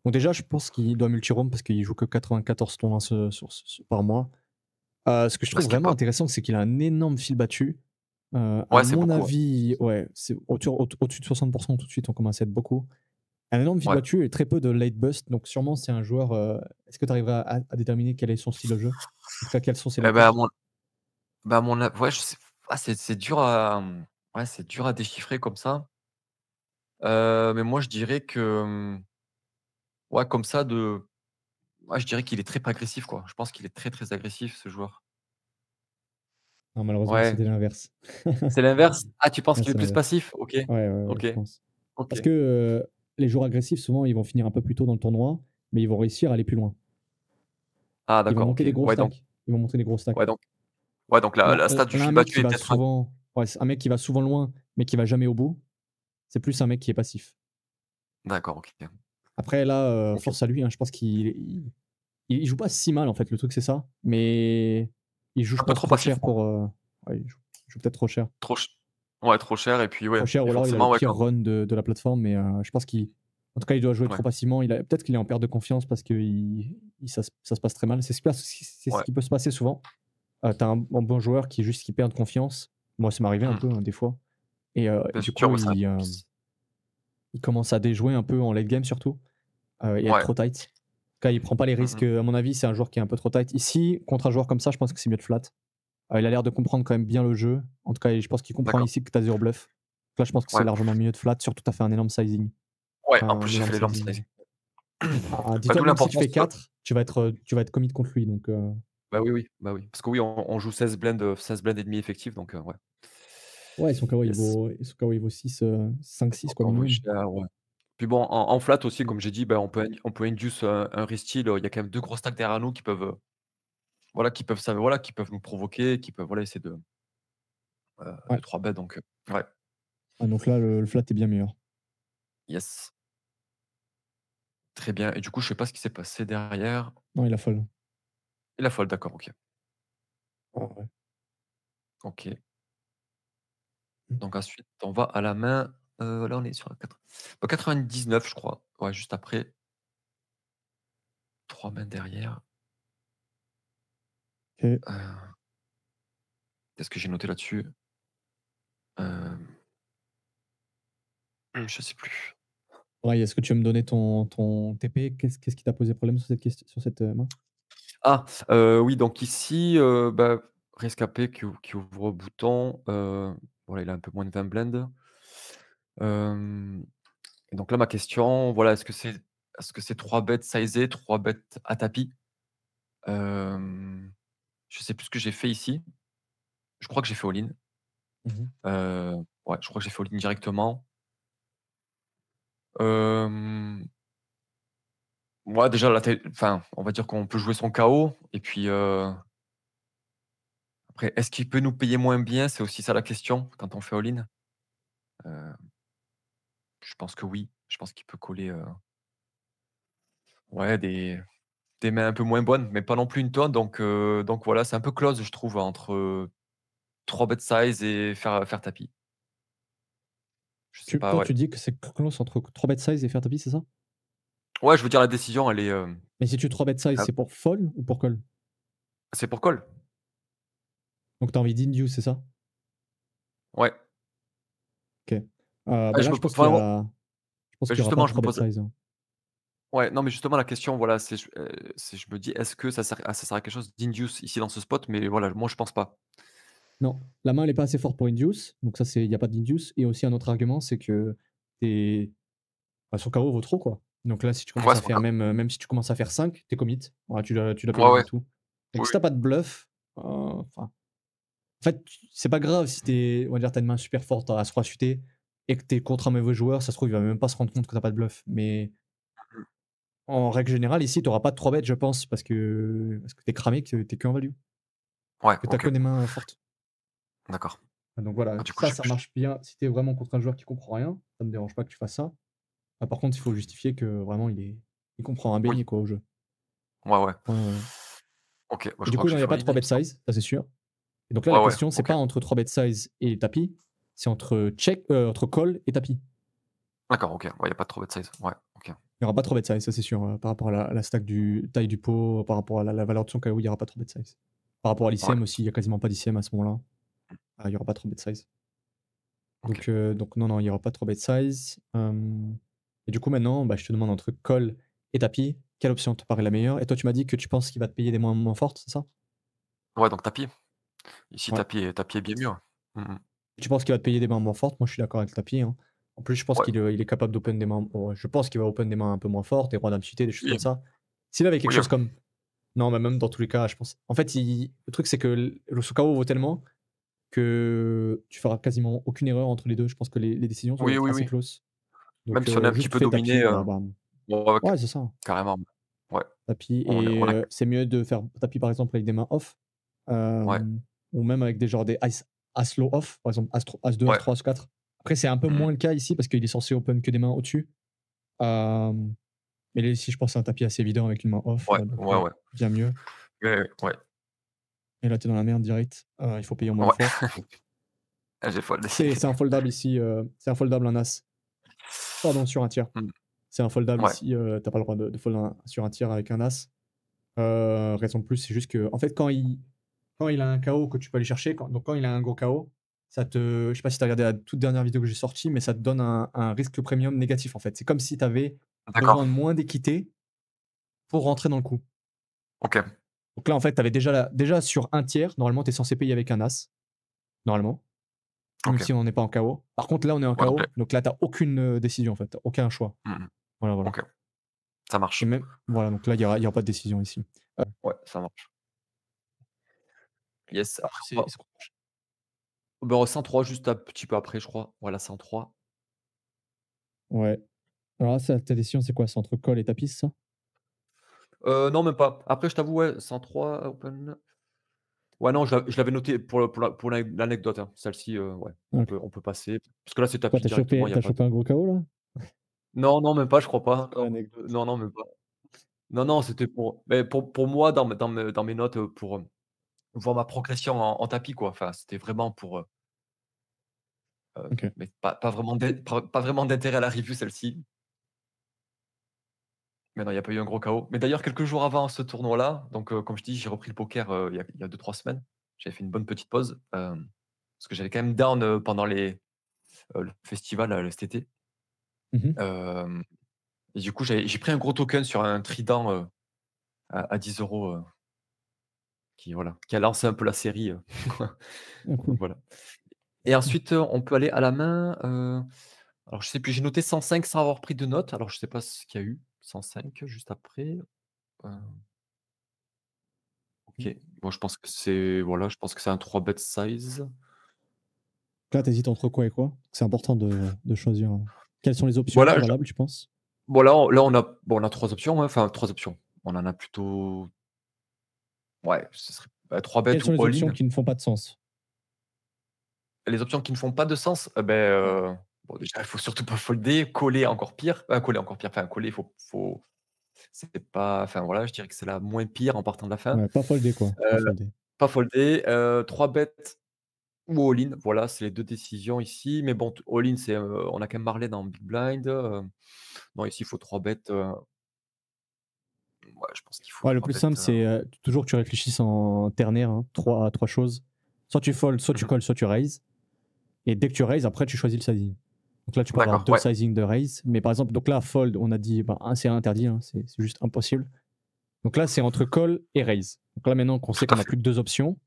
Bon déjà, je pense qu'il doit multi-roam parce qu'il joue que 94 tournois par mois. Ce que je Ouais, trouve ce qui est vraiment pas intéressant, c'est qu'il a un énorme fil battu. À ouais, c'est mon beaucoup, ouais. avis, ouais, c'est au-dessus de 60 tout de suite, on commence à être beaucoup. Un énorme fil Ouais. battu et très peu de late bust, donc sûrement c'est un joueur, est-ce que tu arriveras à déterminer quel est son style de jeu? En tout cas, quels sont ses Et bah, à lectures? mon bah, à mon a ouais, je sais ah, c'est dur à, ouais, c'est dur à déchiffrer comme ça. Mais moi, je dirais que, ouais, comme ça de ouais, je dirais qu'il est très agressif, quoi. Je pense qu'il est très, très agressif, ce joueur. Non, malheureusement, Ouais, c'était l'inverse. c'est l'inverse? Ah, tu penses Ouais, qu'il est c'est plus l'inverse. passif? OK, Ouais, ouais, ouais, OK, je pense. OK. Parce que, les joueurs agressifs, souvent, ils vont finir un peu plus tôt dans le tournoi, mais ils vont réussir à aller plus loin. Ah Ils vont d'accord, monter OK. des gros Ouais, donc stacks. Ils vont monter des gros ouais, stacks. donc ouais, donc la Là stat du là, un fil mec battu qui est va peut-être souvent ouais, c'est un mec qui va souvent loin, mais qui va jamais au bout, c'est plus un mec qui est passif. d'accord, OK. Après là, OK. force à lui, hein, je pense qu'il joue pas si mal en fait, le truc c'est ça, mais il joue je Un peu pense trop trop passif, cher moi. pour, ouais, il joue peut-être trop cher. Trop ch Ouais, trop cher et puis ouais Trop cher et ou alors il a le forcément, ouais, pire quand run de la plateforme, mais je pense qu'il en tout cas, il doit jouer ouais, trop passivement. Peut-être qu'il est en perte de confiance parce que ça se passe très mal. C'est ce ouais. qui peut se passer souvent. Tu as un bon joueur qui perd confiance. Moi, ça m'est arrivé un Mmh. peu, hein, des fois et Bien du sûr, coup, ouais, ça il commence à déjouer un peu en late game surtout, et être ouais. trop tight. En tout cas, il prend pas les Mmh risques, mh. à mon avis, c'est un joueur qui est un peu trop tight. Ici, contre un joueur comme ça, je pense que c'est mieux de flat. Il a l'air de comprendre quand même bien le jeu. En tout cas, je pense qu'il comprend D'accord. ici que tu as 0 bluff. Là, je pense que c'est Ouais. largement mieux de flat, surtout tu as fait un énorme sizing. Ouais, en Un plus, j'ai énorme fait les lampes sizing. sizing. Bah, Dis-toi d'où même si tu l'importance, fais 4, tu vas être commit contre lui donc bah, oui, oui, bah, oui. Parce que oui, on joue 16 blends et demi effectifs donc ouais. ouais, son KO Yes. il vaut 6, 5-6 Donc quoi on vaut minimum. cher, ouais. Puis bon, en flat aussi, Mmh. comme j'ai dit, bah, on peut induce un resteal, il y a quand même 2 gros stacks derrière nous qui peuvent, voilà, qui peuvent nous provoquer, qui peuvent, voilà, essayer de Ouais. 3 bet donc ouais. Ah donc là le flat est bien meilleur. Yes. Très bien et du coup, je sais pas ce qui s'est passé derrière. Non, il a fold. Il a fold, d'accord, OK. Ouais, ouais. OK. Mmh. Donc ensuite, on va à la main, là, on est sur la 99, je crois. Ouais, juste après, 3 mains derrière. OK. Qu'est-ce que j'ai noté là-dessus? Hem, je sais plus. Ouais, est-ce que tu veux me donner ton TP? Qu'est-ce qui t'a posé problème sur cette, main? Ah, oui, donc ici, bah, rescapé qui ouvre bouton, voilà, il a un peu moins de 20 blends. Hem et donc là, ma question, voilà, est-ce que c'est 3 bêtes sizées, 3 bêtes à tapis? Hem, je sais plus ce que j'ai fait ici. Je crois que j'ai fait all-in. Mmh mh. Ouais, je crois que j'ai fait all-in directement. Hem, ouais, déjà la té enfin, on va dire qu'on peut jouer son KO et puis, après est-ce qu'il peut nous payer moins bien? C'est aussi ça la question quand on fait all-in. Heu, je pense que oui. Je pense qu'il peut coller, ouais, des mains un peu moins bonnes, mais pas non plus une tonne donc voilà, c'est un peu close je trouve entre, 3 bet size et faire tapis. Je sais pas, Toi, ouais. tu dis que c'est close entre 3 bet size et faire tapis, c'est ça? Ouais, je veux dire la décision elle est, Mais si tu 3 bet size, ah, c'est pour fold ou pour call? c'est pour call. Donc tu as envie d'induce, c'est ça? Ouais. OK. Ah, Bah, là, vraiment, je pense bah, qu'il y aura pas justement de je me 3 bet pose size, hein. ouais, non, mais justement la question voilà, c'est je me dis: «Est-ce que ça sert à quelque chose d'induce ici dans ce spot?» mais voilà, moi je pense pas. Non, la main elle est pas assez forte pour induce, donc ça c'est il y a pas d'induce et aussi un autre argument, c'est que tu son KO vaut trop, quoi. Donc là, si tu commences Ouais, à c'est faire encore même si tu commences à faire 5, tu es commit. Voilà, tu dois ouais, payer ouais, et tout. Donc oui, si oui. tu as pas de bluff, enfin, En fait, c'est pas grave si on va dire, t'as une main super forte à As-Roi suité et que t'es contre un mauvais joueur, ça se trouve, il va même pas se rendre compte que t'as pas de bluff. Mais Mmh. en règle générale, ici, t'auras pas de 3 bêtes, je pense, parce que t'es cramé, que t'es que en value, Ouais, que t'as OK, que des mains fortes. d'accord. Donc voilà, Ah, du coup, ça marche bien si t'es vraiment contre un joueur qui comprend rien, ça me dérange pas que tu fasses ça. Ah, par contre, il faut justifier que vraiment il comprend un oui, béni quoi au jeu. ouais, ouais. Ouais, ouais, ouais. OK, moi, Et je du crois coup, que non, j'ai il y a fait pas de all-in, 3 il me bet semble. size, ça c'est sûr. Et donc là, Ouais, la ouais, question, c'est OK. pas entre 3 bet size et tapis, c'est entre entre call et tapis. D'accord, OK. Ouais, il y a pas de trop bet size. Ouais, OK. Il y aura pas 3 bet size, ça c'est sûr, par rapport à la stack taille du pot, par rapport à la valeur de son KO, il y aura pas 3 bet size. Par rapport à Ouais, l'ICM aussi, il y a quasiment pas d'ICM à ce moment-là. Il y aura pas 3 bet size. OK. Donc non, il y aura pas 3 bet size. Et du coup, maintenant, bah, je te demande entre call et tapis, quelle option te paraît la meilleure? Et toi, tu m'as dit que tu penses qu'il va te payer des moins fortes, c'est ça? Ouais, donc tapis. Ici, Ouais. tapis est bien mieux. Mmh. Tu penses qu'il va te payer des mains moins fortes? Moi, je suis d'accord avec le tapis, hein. En plus, je pense Ouais. qu'il est capable d'open des mains. Ouais, je pense qu'il va open des mains un peu moins fortes, des rois dame suités, des choses Oui, comme ça. S'il avait quelque oui, chose comme. Non, mais même dans tous les cas, je pense. En fait, le truc, c'est que le Sukao vaut tellement que tu feras quasiment aucune erreur entre les deux. Je pense que les décisions doivent oui, être oui, assez oui. close. Même Donc, si on est un petit juste peu fais tapis, dominé, voilà, bam. ouais, Ouais, c'est ça. carrément. Ouais, Tapis. on est Et on a c'est mieux de faire tapis, par exemple, avec des mains off. ouais, Ou même avec des genres des as low off, par exemple as 2, as ouais. 3, as 4. Après, c'est un peu Mmh. moins le cas ici parce qu'il est censé open que des mains au-dessus. Mais là, ici, je pense que c'est un tapis assez évident avec une main off, Ouais, donc ouais, ouais. bien mieux. Ouais, ouais. Et là, tu es dans la merde direct. Il faut payer au moins Ouais. fort. Ah, j'ai foldé. C'est un foldable ici, c'est un foldable un as. Pardon, sur un tiers. Mmh. C'est un foldable Ouais, ici, tu pas le droit de fold sur un tiers avec un as. Raison de plus, c'est juste que, en fait, quand il a un KO que tu peux aller chercher, donc quand il a un gros KO, je sais pas si tu as regardé la toute dernière vidéo que j'ai sortie, mais ça te donne un risque premium négatif en fait. C'est comme si tu avais d'accord. besoin de moins d'équité pour rentrer dans le coup. OK. Donc là, en fait, tu avais déjà sur un tiers, normalement, tu es censé payer avec un as, normalement, même OK. si on n'est pas en KO. Par contre, là, on est en Ouais, donc là KO, donc là, tu aucune décision en fait, t'as aucun choix. mmh. Voilà, voilà. OK, ça Et marche. même, voilà, donc là, il y aura pas de décision ici. Ouais, ça marche. Yes, Après, après c'est. bah, 103 juste un petit peu après, je crois. Voilà, 103. Ouais. Alors là, ta décision, c'est quoi? C'est entre call et tapis, c'est ça? Non, même pas. Après, je t'avoue, ouais, 103 open. Ouais, non, je l'avais noté pour l'anecdote, hein. Celle-ci, ouais, Ok. on peut passer. Parce que là, c'est Quoi, tapis directement, il y a t'as pas chopé un de gros KO là? non, non, même pas, je crois pas. C'est quoi l'anecdote? Non, non, même pas. Non, non, c'était pour moi dans mes notes, pour, voir ma progression en tapis, quoi. Enfin, c'était vraiment pour, Ok. mais pas vraiment d'intérêt à la review, celle-ci. Mais non, il y a pas eu un gros chaos. Mais d'ailleurs, quelques jours avant ce tournoi-là, donc, comme je dis, j'ai repris le poker, il y a 2-3 semaines. J'avais fait une bonne petite pause, parce que j'avais quand même down, pendant le festival, cet été. Mhm. Hem et du coup, j'ai pris un gros token sur un trident, à 10 €, qui a lancé un peu la série, Ah, donc cool. voilà. Et ensuite, on peut aller à la main, alors je sais plus, j'ai noté 105 sans avoir pris de notes, alors je sais pas ce qu'il y a eu. 105 juste après, heu, OK. Moi je pense que je pense que c'est un 3 bet size. Là, t'hésites entre quoi et quoi? C'est important de choisir. Quelles sont les options Voilà, valables, tu penses? bon on a 3 options, hein, enfin 3 options. On en a plutôt ouais, ce serait, 3 Quelles bet sont ou les options all-in. qui ne font pas de sens? Les options qui ne font pas de sens, Ouais. bon déjà il faut surtout pas folder, coller encore pire, coller encore pire, enfin coller, faut c'est pas enfin voilà, je dirais que c'est la moins pire en partant de la fin. Ouais, pas folder quoi, pas Heu, folder. Pas folder, 3 bêtes ou all-in, voilà, c'est les 2 décisions ici. Mais bon, all-in, on a quand même Marley dans Big Blind, non ici il faut 3 bêtes, ouais, je pense qu'il faut Ouais, le 3 plus simple, bêtes, c'est toujours que tu réfléchisses en ternaire, hein, trois choses. Soit tu fold, soit tu mmh calls, soit tu raises. Et dès que tu raises, après, tu choisis le sizing. Donc là, tu peux avoir d'accord, deux ouais, sizing de raise. Mais par exemple, donc là, fold, on a dit, bah, c'est interdit, hein, c'est juste impossible. Donc là, c'est entre call et raise. Donc là, maintenant qu'on tout sait à qu'on n'a fait, plus que deux options,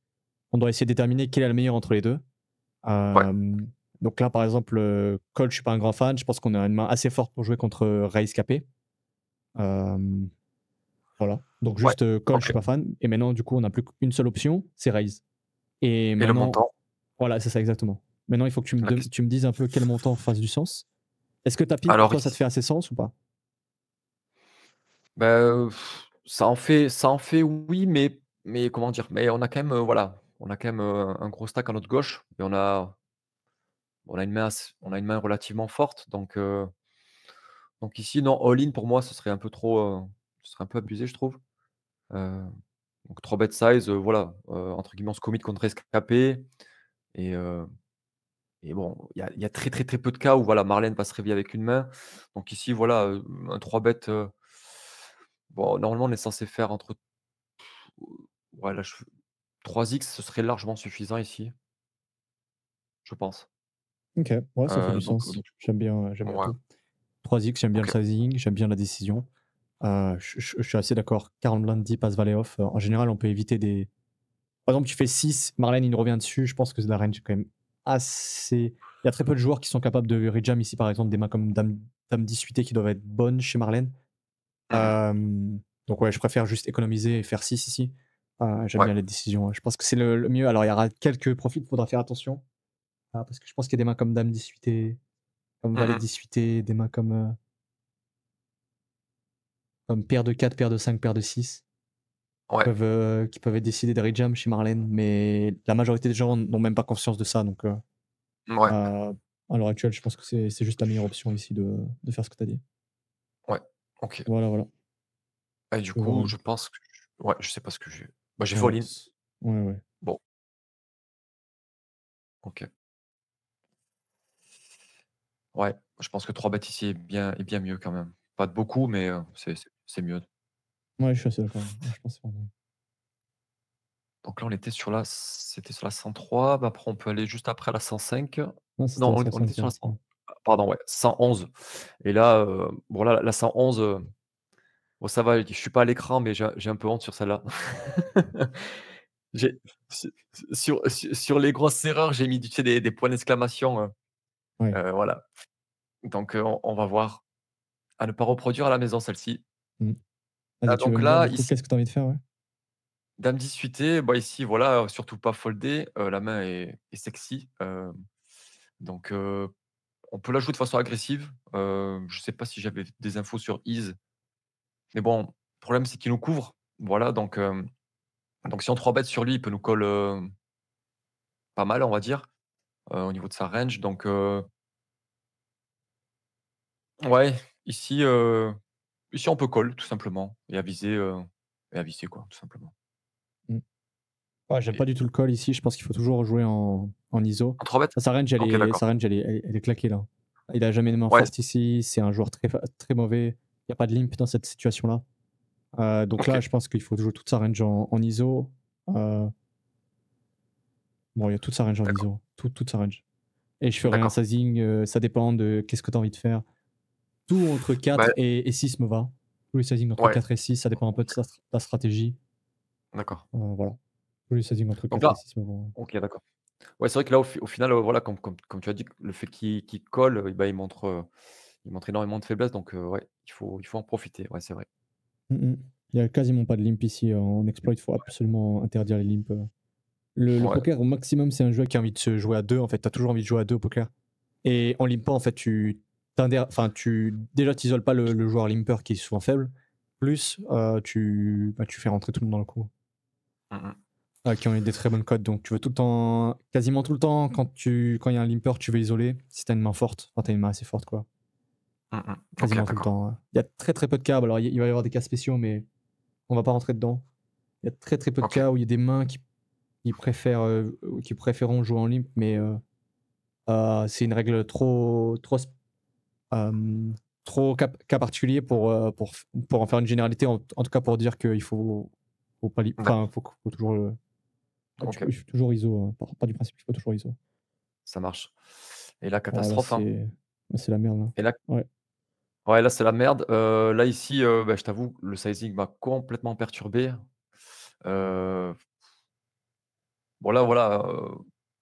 on doit essayer de déterminer quelle est la meilleure entre les deux. ouais, Donc là, par exemple, call, je suis pas un grand fan. Je pense qu'on a une main assez forte pour jouer contre raise capé. Euh, voilà. Donc ouais, juste call, je OK, suis pas fan. Et maintenant, du coup, on n'a plus qu'une seule option, c'est raise. Et Et le maintenant, montant? voilà, c'est ça exactement. Maintenant, il faut que La question. tu me dises un peu quel montant fasse du sens. Est-ce que tapis pour Alors toi, ça te ici, fait assez sens ou pas? bah, ça en fait oui, mais comment dire? Mais on a quand même, voilà, on a quand même, un gros stack à notre gauche et on a une main relativement forte donc ici non, all-in pour moi ce serait un peu trop, ce serait un peu abusé je trouve. Heu, donc 3 bet size, voilà, entre guillemets «on se commit contre rescapé» et heu et bon, il y a très, très, très peu de cas où voilà, Marlène va se réveiller avec une main. Donc ici voilà, un 3 bet, bon normalement on est censé faire entre ouais là je 3x ce serait largement suffisant ici, je pense. OK, ouais, ça fait du Donc sens. J'aime bien ouais, tout. 3x, j'aime bien le OK. sizing, j'aime bien la décision. Je suis assez d'accord. 40 blindes deep as valet off, en général, on peut éviter des par exemple, tu fais 6, Marlène, il revient dessus, je pense que la range est quand même assez il y a très peu de joueurs qui sont capables de rejam ici, par exemple, des mains comme dame 10 suité qui doivent être bonnes chez Marlène. Mmh mh. Donc ouais, je préfère juste économiser et faire 6 ici. J'aime Ouais. bien les décisions, je pense que c'est le mieux. Alors il y aura quelques profils, il faudra faire attention, parce que je pense qu'il y a des mains comme dame 10 suité, comme Mmh valet mh. 10 suité, des mains comme paire de 4, paire de 5, paire de 6 Ouais. qui peuvent être décidés de rejam chez Marlène, mais la majorité des gens n'ont même pas conscience de ça, donc Ouais. à à l'heure actuelle, je pense que c'est juste la meilleure option ici de faire ce que tu as dit. Ouais. OK. Voilà, voilà. Et du Je vais voir coup, je pense que ouais, je sais pas ce que j'ai fait ouais, all-in. ouais, ouais. Bon, OK. Ouais, je pense que 3 bêtes ici est bien mieux quand même. Pas de beaucoup, mais c'est mieux. Ouais, je suis assez d'accord. Ouais, je pense vraiment. Donc là, c'était sur la 103, bah, après on peut aller juste après la 105. Non, Non, c'était à on était sur 105, la ouais. 100 pardon, ouais, 111 et là, bon là, la 111, bon ça va, je suis pas à l'écran, mais j'ai un peu honte sur celle-là. J'ai su sur les grosses erreurs, j'ai mis, tu sais, des points d'exclamation, Ouais. voilà. Donc on va voir. À ne pas reproduire à la maison celle-ci. Mmh. Vas-y, tu veux Donc me dire là, du coup ici, qu'est-ce que tu as envie de faire, ouais? dame 10 suité, bah, ici voilà, surtout pas folder, la main est sexy, donc on peut la jouer de façon agressive. Je sais pas si j'avais des infos sur Ease, mais bon, le problème c'est qu'il nous couvre. Voilà, donc si on 3 bête sur lui, il peut nous call, pas mal, on va dire, au niveau de sa range, donc ouais, ici, ici on peut call tout simplement et aviser quoi, tout simplement Mmh. Ouais, j'aime pas et du tout le call ici, je pense qu'il faut toujours jouer en ISO. en 3 bêtes? Sa range, OK, d'accord. elle est claquée là. Il a jamais de main Ouais, forte ici, c'est un joueur très mauvais. Il y a pas de limp dans cette situation-là. Donc là, OK, je pense qu'il faut jouer toute sa range en ISO. Heu, bon, il y a toute sa range en d'accord, ISO, toute sa range. Et je ferai un d'accord. sizing, ça dépend de qu'est-ce que tu as envie de faire. Tout entre Bah, 4 et 6 me va. Tous les sizings entre ouais, 4 et 6, ça dépend un peu de ta stratégie. d'accord. Voilà. Tous les sizings entre Donc 4 là et 6 me vont, ouais. OK, d'accord. Ouais, c'est vrai que là, au final, voilà, comme tu as dit, le fait qu'il colle, bah, il montre énormément de faiblesse, donc ouais, il faut en profiter. Ouais, c'est vrai. Mmh mh. Il y a quasiment pas de limp ici, en exploit, il faut absolument interdire les limps. Le Ouais, poker, au maximum, c'est un jeu qui a envie de se jouer à 2 en fait. Tu as toujours envie de jouer à 2 au poker et en limpant, en fait, tu déjà, tu isoles pas le joueur limper qui est souvent faible, plus, tu fais rentrer tout le monde dans le coup. mmh mh. Qui ont eu des très bonnes cotes. Donc tu veux tout le temps, quasiment tout le temps, quand il y a un limper, tu veux isoler. Si tu as une main forte, enfin, tu as une main assez forte, quoi. Mmh mh. OK, Quasiment tout le d'accord. temps. Il y a très très peu de cas. Alors il va y avoir des cas spéciaux, mais on va pas rentrer dedans. Il y a très très peu de OK, cas où il y a des mains qui préféreront jouer en limp, mais c'est une règle euh, trop cas particulier pour en faire une généralité. En tout cas, pour dire qu'il faut pas, enfin, d'accord. faut toujours, OK, il faut toujours ISO. Pas du principe, il faut toujours ISO. ça marche et là, Oh là, catastrophe, hein c'est la merde, là. et là Ouais. ouais, là, c'est la merde. Là, ici, bah, je t'avoue, le sizing m'a complètement perturbé. Heu, bon, là, voilà,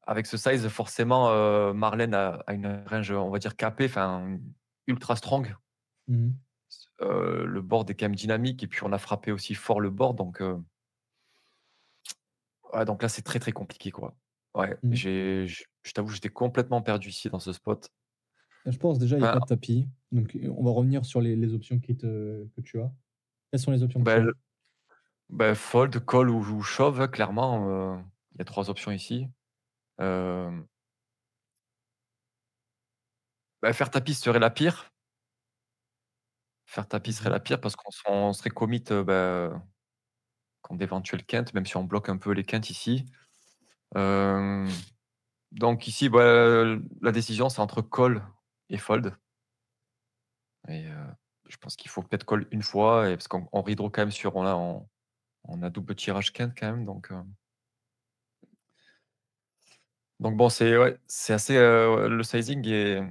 avec ce size, forcément, Marlène a une range, on va dire capée, enfin, ultra strong. Mmh mh. Le board est quand même dynamique et puis on a frappé aussi fort le board donc Ouais, donc là, c'est très, très compliqué, quoi. Ouais, Mmh. je t'avoue, j'étais complètement perdu ici dans ce spot. Je pense déjà, il y a Enfin, pas de tapis, donc on va revenir sur les options que tu as. Quelles sont les options que tu bah, as? fold, call ou shove, clairement, il y a 3 options ici. Hem, faire tapis serait la pire. Faire tapis serait Mmh. la pire parce on serait commit, contre d'éventuels quintes, même si on bloque un peu les quintes ici. Hem, donc ici, la décision, c'est entre call et fold et je pense qu'il faut peut-être call une fois et parce qu'on redraw quand même sur on a double tirage quinte quand même donc bon, c'est ouais, c'est assez, le sizing est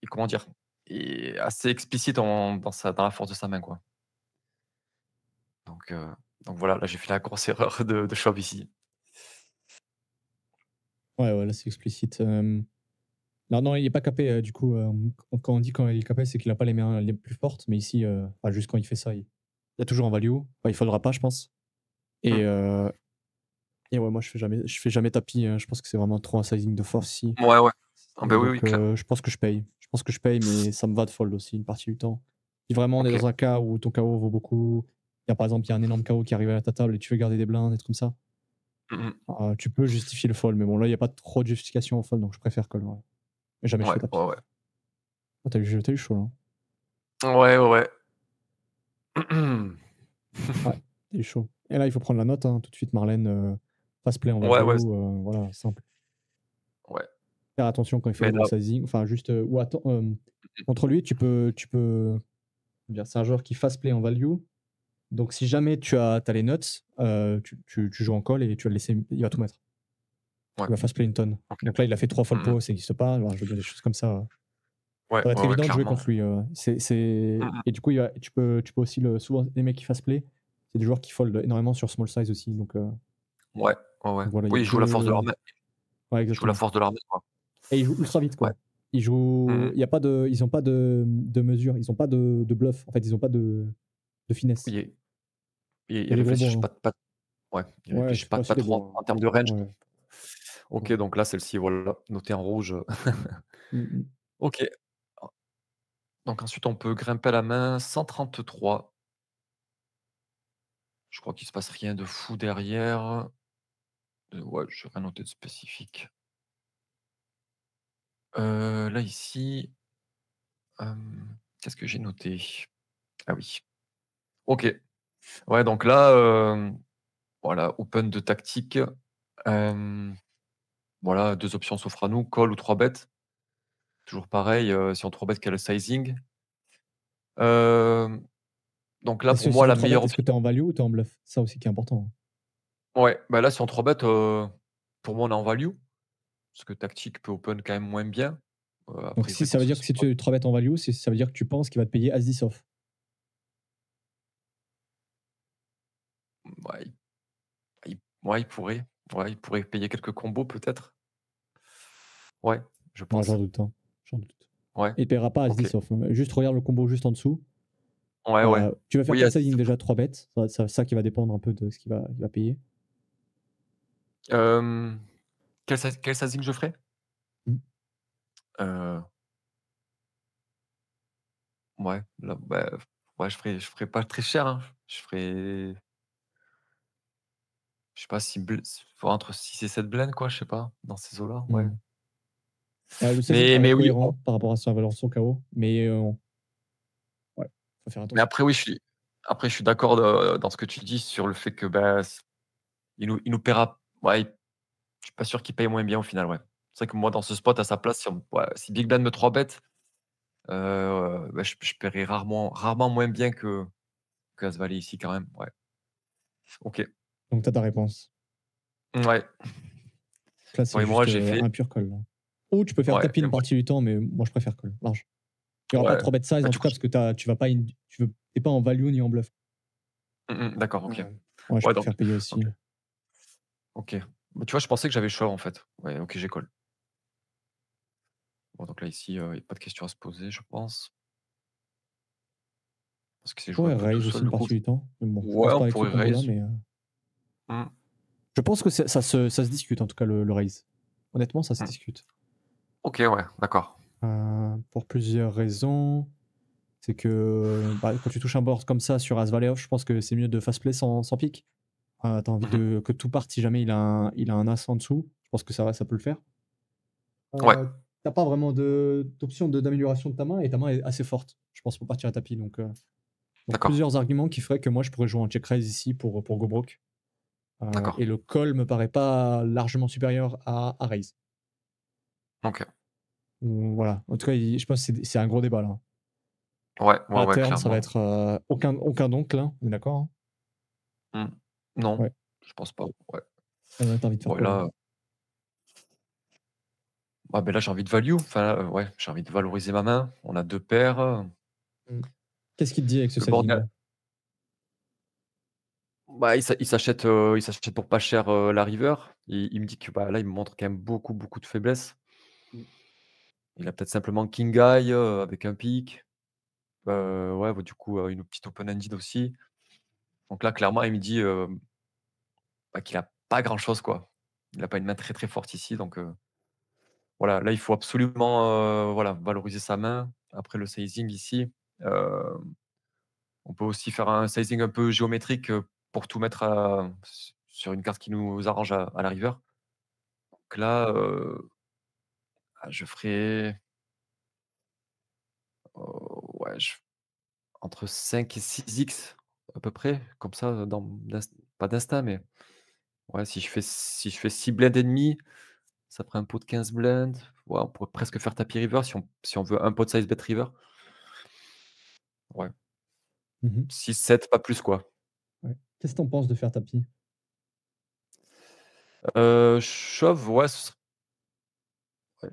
comment dire? Est assez explicite dans la force de sa main, quoi. Donc heu, donc voilà, là, j'ai fait la grosse erreur de shove ici. Ouais, ouais, là, c'est explicite, non, non, il est pas capé, du coup, quand on dit quand il est capé, c'est qu'il a pas les mains les plus fortes, mais ici, juste quand il fait ça, il y a toujours un value. Enfin, il faudra pas, je pense. Et Mmh. heu et ouais, moi, je fais jamais tapis, je pense que c'est vraiment trop un sizing de force ici. Ouais, ouais. Ah bah, oui, Donc oui, clairement. je pense que je paye. Je pense que je paye, mais ça me va de fold aussi une partie du temps. Si vraiment on est OK. dans un cas où ton KO vaut beaucoup, par exemple, il y a un énorme KO qui arrive à ta table et tu veux garder des blindes, des trucs comme ça, Mmh mh. tu peux justifier le fold. Mais bon, là, il y a pas trop de justification au fold, donc je préfère call, ouais. Mais jamais je Ouais, fais ouais, tapis. ouais. Ah, tu as eu chaud là, hein. Ouais, ouais, ouais. Ouais, tu as eu chaud. Et là, il faut prendre la note, hein, tout de suite Marlène, fast play en Ouais, value, ouais, voilà, simple. ouais. Faire attention quand il fait Mais le gros là sizing, enfin juste, ou contre lui, tu peux dire c'est un joueur qui fast play en value. Donc si jamais tu as les nuts, tu joues en call et tu vas le laisser, il va tout mettre. ouais, Il va fast play une tonne. OK. Donc là, il a fait 3 fois le Mmh mh. pot, ça n'existe pas. Alors je veux dire des choses comme ça, Ouais, ça va être ouais, ouais, évident de jouer clairement. contre lui, Mmh c'est mh. et du coup, tu peux aussi souvent les mecs qui fast play, c'est des joueurs qui fold énormément sur small size aussi, Ouais, ouais, ouais. donc voilà, il y a Oui, ils jouent la force de 2 leur main. ouais, Ils jouent la exactement. force de leur main, quoi. Et ils jouent ultra vite, Ouais. quoi. Ils Mmh jouent mh. il y a pas de ils ont pas de mesure, ils ont pas de bluff. En fait, ils ont pas de finesse. Oui ils C'est des gros réfléchissent bons, hein. pas ouais, ils Ouais, réfléchissent c'est pas aussi pas des trop bons, en termes de range. hein. Ouais, OK, ouais. donc là, celle-ci, voilà, notée en rouge. Mmh mh. OK. Donc ensuite, on peut grimper à la main 133. Je crois qu'il se passe rien de fou derrière. Ouais, j'ai rien noté de spécifique. Là, ici, qu'est-ce que j'ai noté? Ah oui, OK. Ouais, donc là, voilà, open de tactique. Hem, voilà, 2 options s'offrent à nous, call ou 3 bet. Toujours pareil, si on 3 bet, quel est le sizing? Hem, donc là, Est-ce pour que si moi, on la 3 bet, meilleure est-ce que option tu es en value ou tu es en bluff? Ça aussi qui est important, hein. ouais, bah, là, si on 3 bet, pour moi, on est en value, parce que tactique peut open quand même moins bien, a Donc si priori ça dans veut ce dire que si spot. tu 3 bet en value, ça veut dire que tu penses qu'il va te payer as 10 off. Ouais, il pourrait. Ouais, il pourrait payer quelques combos peut-être? Ouais, je Moi, j'en pense. doute, hein, j'en doute. Ouais, Il paiera pas as OK. 10 off, hein. Juste regarde le combo juste en dessous. Ouais, ouais. Tu vas faire Oui, quel Aziz. sizing déjà? 3 bêtes, ça qui va dépendre un peu de ce qu'il va payer. Hem, quel sizing je ferais? Mmh. Heu, ouais, là, ouais, je ferais pas très cher, hein. Je ferais, je sais pas, si bl entre 6 et 7 blindes quoi, je sais pas, dans ces eaux-là, ouais. Mmh. Le sizing Mais paraît oui, cohérent par rapport à sa valeur, son KO, mais ouais, faut faire mais attention. après oui, je suis d'accord, dans ce que tu dis sur le fait que, il nous paiera ouais, je suis pas sûr qu'il paye moins bien au final, ouais. C'est vrai que moi dans ce spot à sa place, si big blind me 3 bet, je paierais rarement moins bien que As-Valet ici quand même, ouais. OK. Donc tu as ta réponse. Ouais, Donc là, c'est ouais, moi juste, j'ai fait un pur call, là. Ou tu peux faire ouais tapis et une moi partie du temps, mais moi je préfère call, large. Il y aura pas de ouais, 3 bet size en du tout coup cas parce que tu vas pas tu es pas en value ni en bluff. d'accord, OK. Ouais. Ouais, je Ouais donc préfère payer aussi. OK, OK. Bah, tu vois, je pensais que j'avais le choix en fait. Ouais, OK, j'ai call. Bon donc là ici, il y a pas de question à se poser, je pense. Parce que c'est Je joué un pourrais peu tout raise aussi seul une du coup. partie du temps, mais bon, je Ouais, pense on pas avec ce pourrait combo là, raise. mais Mmh. Je pense que ça se discute en tout cas le raise. Honnêtement, ça se Hmm. discute. Ok, ouais, d'accord. Pour plusieurs raisons. C'est que quand tu touches un board comme ça sur As Valley Off, je pense que c'est mieux de fast play sans pique. T'as envie Mhm. que tout parte si jamais il a un as en dessous. Je pense que ça peut le faire. Ouais, T'as pas vraiment d'option d'amélioration de ta main et ta main est assez forte, je pense, pour partir à tapis. Donc d'accord, plusieurs arguments qui feraient que moi je pourrais jouer en check raise ici pour go broke. d'accord. Et le call me paraît pas largement supérieur à raise. Ok. Voilà. En tout cas, je pense que c'est un gros débat là. Ouais, À ouais, la ouais, turn, ça va clairement. être aucun donk là, on est d'accord, hein? Hmm. Non, Ouais. je pense pas. Ouais. T'as envie de faire Bon, quoi là? là, ben là j'ai envie de value. Enfin, là, ouais, j'ai envie de valoriser ma main. On a 2 paires. Mmh. Qu'est-ce qu'il te dit avec ce Le board, sizing là? bah, il s'achète pour pas cher, la river. Il me dit que, bah, là, il me montre quand même beaucoup, beaucoup de faiblesses. Mmh. Il a peut-être simplement king high, avec un pic. Ouais, bah, du coup, une petite open-ended aussi. Donc là, clairement, il me dit, bah, qu'il a pas grand-chose, quoi. Il a pas une main très, très forte ici, donc voilà, là, il faut absolument, voilà, valoriser sa main. Après le sizing ici, heu, on peut aussi faire un sizing un peu géométrique, pour tout mettre sur une carte qui nous arrange à la river. Donc là, je ferais, ouais, entre 5 et 6x à peu près, comme ça, pas d'instinct, mais ouais, si je fais 6 blindes et demi, ça ferait un pot de 15 blindes. Ouais, on pourrait presque faire tapis river si on veut un pot de size bet river. Ouais, Mmh. 6-7, pas plus, quoi. Ouais. Qu'est-ce que tu en penses de faire tapis? Shove, ouais, ouais,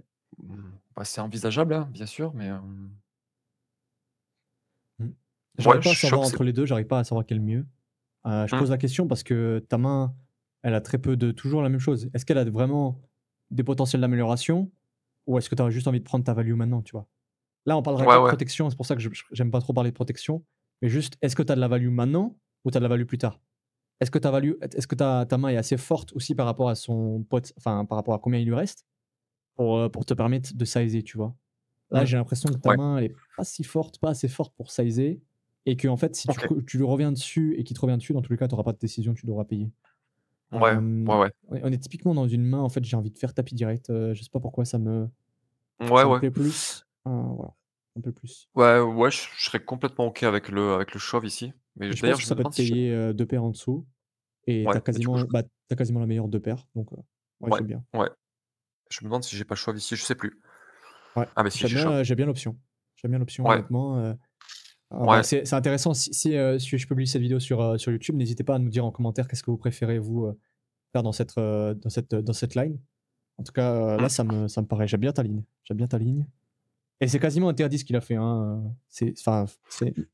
bah, c'est envisageable, hein, bien sûr, mais Mmh. ouais, J'arrive pas à shove, savoir c'est entre les 2. J'arrive pas à savoir quel est le mieux. Je mmh, pose la question parce que ta main, elle a très peu de toujours la même chose. Est-ce qu'elle a vraiment des potentiels d'amélioration ou est-ce que tu as juste envie de prendre ta value maintenant, tu vois? Là, on parlerait ouais, pas de ouais, protection, c'est pour ça que j'aime pas trop parler de protection, mais juste est-ce que tu as de la value maintenant ou tu as de la value plus tard? Est-ce que ta main est assez forte aussi par rapport à son pot enfin, par rapport à combien il lui reste pour te permettre de sizer, tu vois? Là, mmh, j'ai l'impression que ta ouais, main, elle est pas si forte, pas assez forte pour sizer et que en fait, si OK. tu lui reviens dessus et qu'il te revient dessus, dans tous les cas, tu auras pas de décision, tu devras payer. Ouais, ouais, ouais. On est typiquement dans une main, en fait, j'ai envie de faire tapis direct, je sais pas pourquoi Ouais, ça me ouais. plaît plus, voilà, un peu plus. Ouais, ouais, je serais complètement OK avec le shove ici. Mais Et je pense d'ailleurs, que je me ça peut te demande si j'ai payer, 2 paires en dessous et ouais, mais du coup, tu quasiment la meilleure 2 paires donc ouais, ouais, j'aime bien. ouais. Je me demande si j'ai pas shove ici, je sais plus. Ouais, Ah, mais si, j'ai shove. j'aime bien l'option. J'aime bien l'option Ouais, honnêtement, voilà, ouais. c'est intéressant si je publie cette vidéo sur YouTube, n'hésitez pas à nous dire en commentaire qu'est-ce que vous préférez vous, faire dans cette line. En tout cas, là, Mmh. ça me paraît j'aime bien ta ligne. J'aime bien ta ligne et c'est quasiment interdit ce qu'il a fait, hein, c'est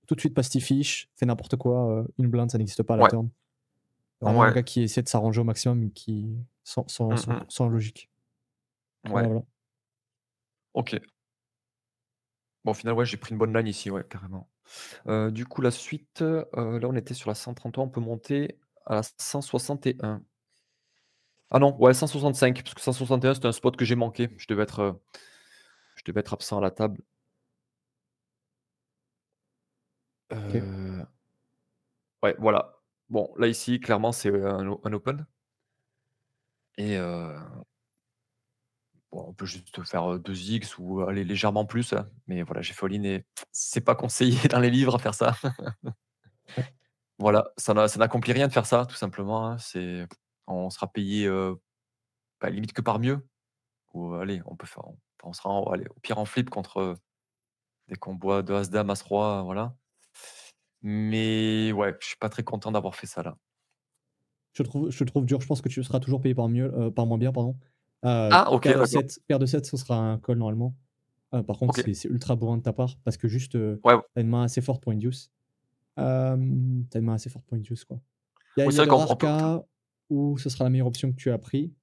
tout de suite pastifiche, fait n'importe quoi, une blinde, ça n'existe pas à la Ouais, turn. Vraiment un ouais. gars qui essaie de s'arranger au maximum, qui Mmh mh. sans logique. Voilà, Ouais, voilà. OK. Bon, au final, ouais, j'ai pris une bonne line ici, ouais, carrément. Du coup, la suite, là, on était sur la 133, on peut monter à la 161. Ah non, ouais, 165, parce que 161, c'était un spot que j'ai manqué. Je devais être absent à la table. OK. Heu, ouais, voilà. Bon, là, ici, clairement, c'est, un open et bon, on peut juste faire, 2x ou aller légèrement plus, hein, mais voilà, j'ai fait all-in et c'est pas conseillé dans les livres à faire ça. Ouais. Voilà, ça n'accomplit rien de faire ça, tout simplement, hein. On sera payé, bah, limite que par mieux ou allez, on sera allez, au pire en flip contre, des combos de as dame, as roi, voilà. Mais ouais, je suis pas très content d'avoir fait ça là. Je trouve dur, je pense que tu seras toujours payé par moins bien, pardon. Ah OK, d'accord. Paire de 7 ce sera un call normalement. Par contre, OK. c'est ultra bourrin de ta part parce que juste, Ouais, tu une main assez forte pour induce. Tu une main assez forte pour induce, quoi. oui, Il y c'est a vrai de qu'on rares peut cas où ce sera la meilleure option que tu as pris,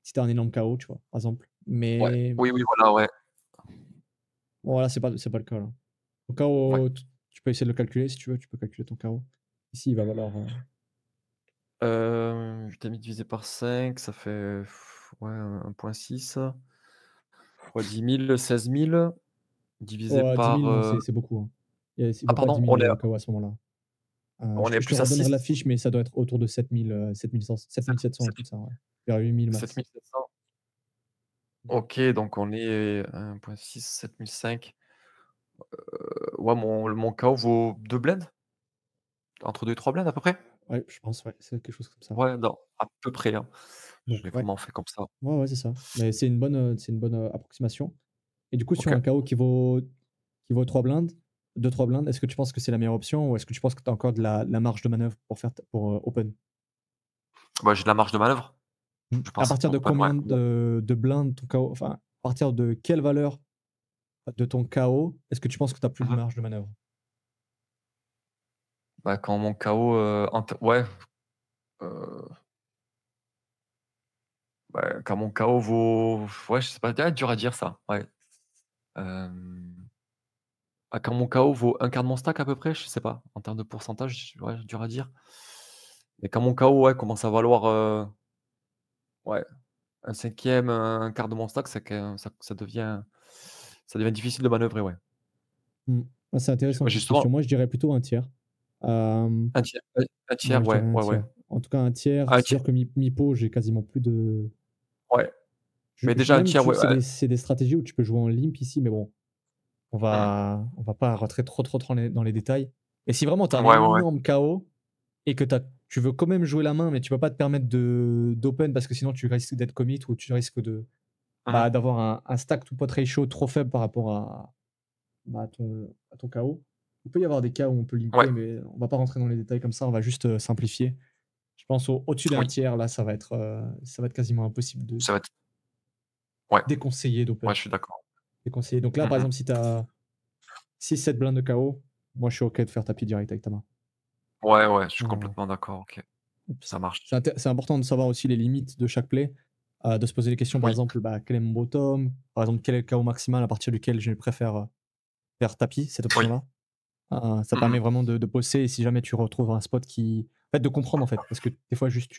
si tu as un énorme KO, tu vois? Par exemple. ouais. Mais Oui, oui, voilà, ouais. bon, voilà, c'est pas le cas, là. Ton Ouais. KO, tu peux essayer de le calculer si tu veux, tu peux calculer ton KO. Ici, il va valoir, 8 divisé par 5, ça fait ouais, 1,6 fois 10 000, 16 000 divisé Oh, 10 par. 000, non, c'est beaucoup, hein. Il Ah, vaut pas 10 pardon, 000 KO à ce moment-là. on est Je te plus à redonnerai 6, la fiche, mais ça doit être autour de 7 000, 7 700, un truc ça, ouais. Vers 8 000 max. 7 700. Ok, donc on est 1,6, 7 500. Ouais, mon KO vaut 2 blends? Entre 2 et 3 blends à peu près? Ouais, je pense, ouais, c'est quelque chose comme ça. Ouais, non, à peu près, hein. Je Donc l'ai ouais, vraiment fait comme ça. ouais, ouais, c'est ça. Mais c'est une bonne, approximation. Et du coup, sur OK. un KO qui vaut 3 blindes, 2-3 blindes, est-ce que tu penses que c'est la meilleure option ou est-ce que tu penses que tu as encore de la marge de manœuvre pour faire open? Bah, j'ai de la marge de manœuvre, je À pense, partir en de open, ouais. combien de blindes ton KO, enfin, à partir de quelle valeur de ton KO, est-ce que tu penses que tu as plus de Mmh. marge de manœuvre? Bah, quand mon KO, en t ouais, heu, bah, quand mon KO vaut ouais, je sais pas, ah, dur à dire ça, ouais. Hem, Quand mon KO vaut un quart de mon stack à peu près, je sais pas, en termes de pourcentage, ouais, dur à dire. Mais quand mon KO, ouais, commence à valoir, ouais, un cinquième, un quart de mon stack, c'est que ça devient difficile de manœuvrer, ouais. Mmh. Ah, c'est intéressant comme Justement, question. Moi, je dirais plutôt un tiers. Hem, un ouais, tiers, je dirais ouais, un ouais, ouais. tiers. En tout cas, un tiers, Un c'est tiers, sûr que mi-pot, j'ai quasiment plus de ouais, mais je déjà un même tiers, tu ouais, ouais. c'est des stratégies où tu peux jouer en limp ici, mais bon, Mmh. on va pas rentrer trop dans les détails. Et si vraiment tu as un Ouais, ouais, ouais. énorme KO et que tu veux quand même jouer la main, mais tu peux pas te permettre d'open parce que sinon tu risques d'être commit ou tu risques Mmh. d'avoir un stack to pot ratio trop faible par rapport à ton KO. Il peut y avoir des cas où on peut Ouais, limiter, mais on va pas rentrer dans les détails comme ça, on va juste, simplifier. Je pense au-dessus d'un oui, tiers, là, ça va être quasiment impossible de ça va être ouais, déconseiller ouais, d'open. je suis d'accord. Déconseiller. Donc là, Mmh par mh. exemple, si tu as 6-7 blindes de KO, moi, je suis OK de faire tapis direct avec ta main. Ouais, ouais, je suis Heu, complètement d'accord, OK. Ça marche. c'est important de savoir aussi les limites de chaque play, de se poser des questions, par Oui, exemple, quel est mon bottom? Par exemple, quel est le KO maximal à partir duquel je préfère, faire tapis, cette oui. option-là? Ça Mmh mh. permet vraiment de bosser et si jamais tu retrouves un spot qui en fait, de comprendre, en fait, parce que des fois, juste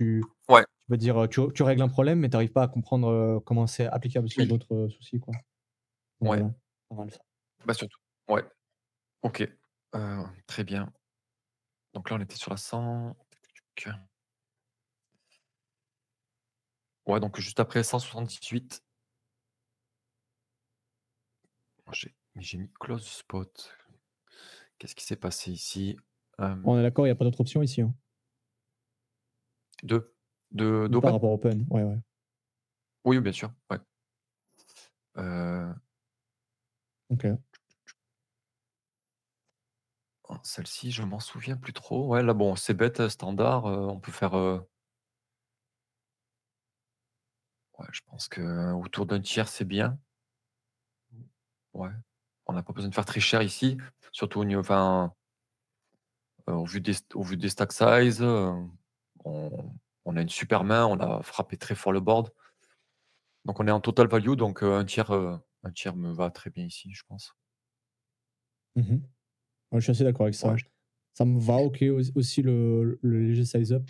Ouais, tu vas dire, tu règles un problème, mais tu arrives pas à comprendre, comment c'est applicable sur oui, d'autres, soucis, quoi. Donc ouais, voilà, pas mal ça. bah, surtout ouais, OK, très bien. Donc là, on était sur la 100. Ouais, donc juste après 178. J'ai mis close spot. Qu'est-ce qui s'est passé ici? On est Hem, d'accord, il y a pas d'autre option ici, hein? D'open? Par rapport au open, ouais, ouais. Oui, bien sûr, ouais. Heu, OK. Celle-ci, je m'en souviens plus trop. Ouais, là, bon, c'est bête, standard, on peut faire, ouais, je pense que autour d'un tiers, c'est bien. Ouais, on n'a pas besoin de faire très cher ici, surtout enfin, au vu des stack size, on on a une super main, on a frappé très fort le board. Donc on est en total value, donc un tiers me va très bien ici, je pense. Mmh. Ouais, je suis assez d'accord avec Ouais, ça. Ça me va OK aussi le léger size up.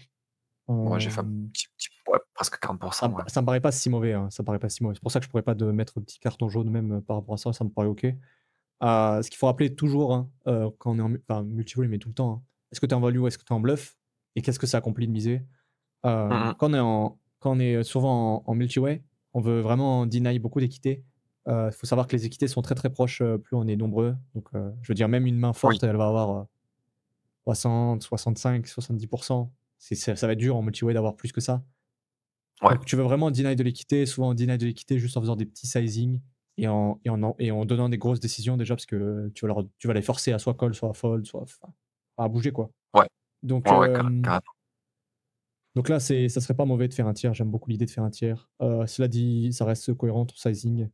j'ai fait un Hem, petit ouais, presque 40, ouais. ça me paraît pas si mauvais, hein, ça me paraît pas si mauvais. C'est pour ça que je pourrais pas de mettre un petit carton jaune même, par rapport à ça, ça me paraît OK. Ce qu'il faut rappeler toujours, hein, quand on est enfin multi-volume, mais tout le temps, hein, est-ce que tu es en value ou est-ce que tu es en bluff? Et qu'est-ce que ça accomplit de miser? Mmh mh. Quand on est souvent en multi-way, on veut vraiment deny beaucoup d'équité. Il faut savoir que les équités sont très, très proches, plus on est nombreux. Donc, je veux dire même une main Oui, forte, elle va avoir, 60-65-70. Ça va être dur en multi-way d'avoir plus que ça. ouais, Donc tu veux vraiment deny de l'équité, souvent on deny de l'équité juste en faisant des petits sizing et en donnant des grosses décisions déjà parce que tu vas les forcer à soit call, soit fold, soit enfin, à bouger quoi. ouais, Donc ouais, ouais, hem, carrément. donc là ça serait pas mauvais de faire un tiers, j'aime beaucoup l'idée de faire un tiers. Cela dit, ça reste cohérent ton sizing,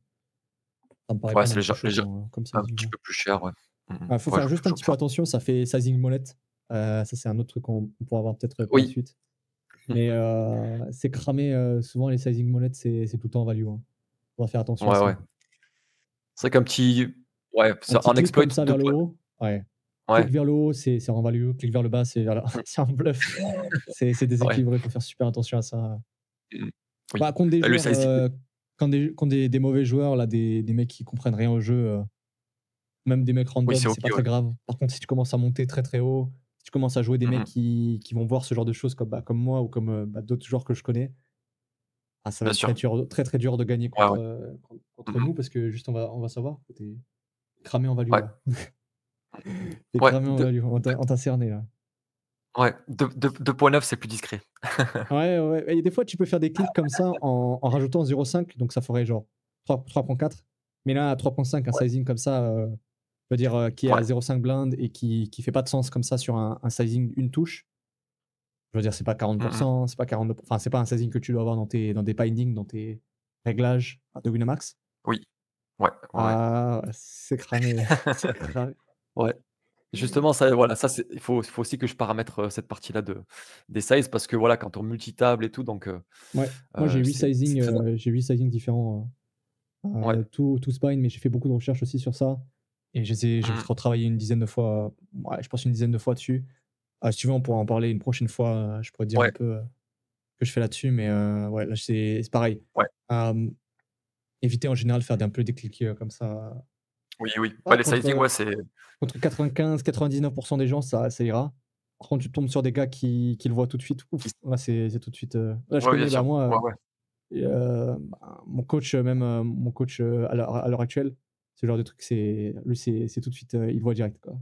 ça me paraît Ouais, pas c'est non plus déjà choquant, comme un petit sizing. peu plus cher, ouais. Mmh mh. Faut Ouais, faire juste un je petit peu enfin, attention, ça fait sizing molette, ça c'est un autre truc qu'on pourra voir peut-être par la oui. suite. Mais c'est cramé, souvent les sizing molettes, c'est tout le temps en value, hein. Faudra faire attention à Ouais, ça. ouais. C'est vrai qu'un petit ouais, Un c'est petit en clic exploit comme ça de vers le point haut, ouais. clic Ouais. vers le haut, c'est en value, clic vers le bas, c'est voilà, Mmh. c'est un bluff. C'est Ouais. déséquilibré, faut faire super attention à ça. Mmh. Oui. Bah, contre des Bah, le joueurs, sizing contre des mauvais joueurs, là, des mecs qui comprennent rien au jeu, même des mecs oui, random, c'est c'est OK, pas ouais. très grave. Par contre, si tu commences à monter très, très haut, si tu commences à jouer des Mmh mecs mh. qui vont voir ce genre de choses comme, bah, comme moi ou comme, bah, d'autres joueurs que je connais, ah, ça va Bien être sûr. très, très dur de gagner Ouais, ouais. contre Mmh mh. nous parce que juste on va savoir que tu es cramé en value Ouais. là. Tu es Ouais, cramé en value, on t'a cerné là. ouais, 2,9 c'est plus discret. Ouais, ouais, et des fois tu peux faire des clics comme ça en rajoutant 0,5 donc ça ferait genre 3,4 mais là à 3,5 un Ouais, sizing comme ça, je veux dire, qui est à ouais. 0,5 blind et qui fait pas de sens comme ça sur un sizing une touche. Je veux dire, c'est pas Mmh mh. 40%, c'est pas 42, enfin, c'est pas un sizing que tu dois avoir dans des bindings, dans tes réglages de Winamax. Oui. Ouais, ouais, ouais. Ah, ouais, c'est cramé, c'est cramé. Ouais. Justement, ça, voilà, ça c'est il faut aussi que je paramètre, cette partie-là des sizes parce que voilà, quand on multitable et tout donc Ouais, moi c'est très im j'ai 8 sizings différents, ouais. tous bind, mais j'ai fait beaucoup de recherches aussi sur ça et j'ai Mmh. retravaillé une dizaine de fois, ouais, je pense une dizaine de fois dessus. Ah, si tu veux, on pourra en parler une prochaine fois, je pourrais te dire un Ouais, peu, ce que je fais là-dessus, mais ouais, là, c'est pareil. ouais. Hem, éviter en général faire un peu des clics, comme ça. Oui, oui. Ouais, Ah, les sizing, contre, ouais, c'est contre 95-99 des gens, ça ira. Par contre, tu tombes sur des gars qui le voient tout de suite, qui ouf, là, c'est tout de suite, là, je ouais, bien connais, bah, sûr. moi, Ouais, ouais. bah, mon coach, même, mon coach, à l'heure actuelle, ce genre de truc, lui, c'est tout de suite, il voit direct, quoi.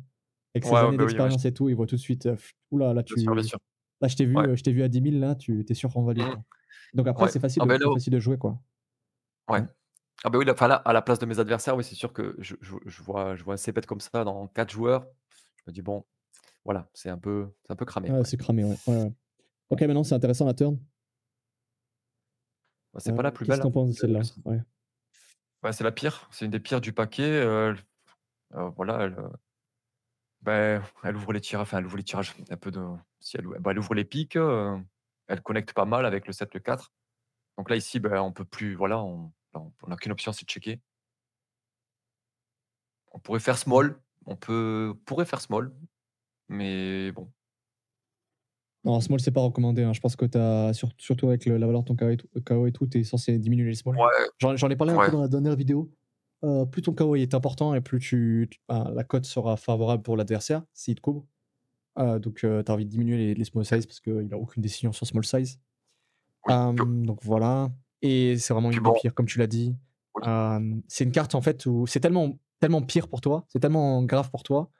Avec ses Ouais, ouais, années bah, oui, ouais, d'expérience et tout, il voit tout de suite, ouh là, bien sûr, bien sûr. Ouais. je t'ai vu à 10 000 là, tu es sûr qu'on value, Mmh. quoi. Donc après, Ouais. Ah ben là c'est facile de jouer, quoi. ouais. Ouais. Ah bah, oui, là, enfin là, à la place de mes adversaires, oui, c'est sûr que je vois assez bête comme ça dans 4 joueurs. Je me dis: «Bon, voilà, c'est un peu cramé, Ouais, ouais». c'est cramé, ouais. Ouais, ouais. OK, maintenant, c'est intéressant la turn. Bah, c'est pas la plus Qu'est-ce belle, que tu en hein, penses de celle-là? je Ouais. ouais, c'est la pire, c'est une des pires du paquet, voilà, elle ouvre les tirages, enfin, elle ouvre les tirages, un peu de si elle ou bah, elle ouvre les piques, elle connecte pas mal avec le 7 le 4. Donc là, ici, bah, on peut plus, voilà, on a qu'une option, c'est de checker. On pourrait faire Mmh. small, pourrait faire small, mais bon. Non, small, c'est pas recommandé, hein. Je pense que surtout avec la valeur de ton KO et tout, tu es censé diminuer les small. Ouais, J'en ai parlé un peu ouais. dans la dernière vidéo. Plus ton KO est important et plus la cote sera favorable pour l'adversaire s'il te couvre. Donc, tu as envie de diminuer les small size parce qu'il a aucune décision sur small size. Oui, Donc voilà, et c'est vraiment puis une des bon, pires, comme tu l'as dit. oui. C'est une carte en fait où c'est tellement pire pour toi, c'est tellement grave pour toi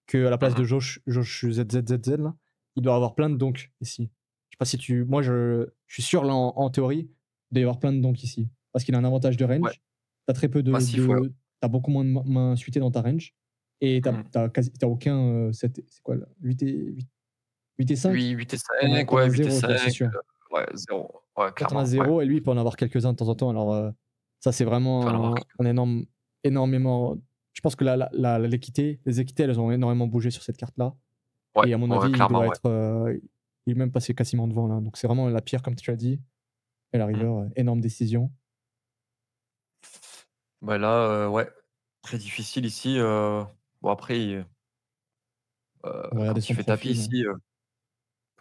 qu'à la place Mmh de mh. Josh ZZZZ là, il doit avoir plein de donks ici. Je sais pas si tu moi je suis sûr là en théorie, il doit y avoir plein de donks ici. Parce qu'il a un avantage de Ouais, range, tu as très peu massif, ouais. tu as beaucoup moins de mains suitées dans ta range et Mmh mh. tu aucun, c'est quoi là? 8 et 5? 8 et Tu en as 5, tu en ouais, as 8 et 0 toi, c'est 5, sûr. ouais, 0, ouais, Toi, tu en as clairement, ouais. 0 et lui, il peut en avoir quelques-uns de temps en temps. Alors, ça, c'est Faut en avoir vraiment quelques un énormément. Je pense que les équités, elles ont énormément bougé sur cette carte-là. ouais, Et à mon ouais, ouais, avis, clairement, ouais. il est même passé quasiment devant là. Donc, c'est vraiment la pire, comme tu l'as dit. Et la Mmh. river, énorme décision. Bah, là, ouais, très difficile ici, bon après, On va regarder quand il son fait tapis profil, hein.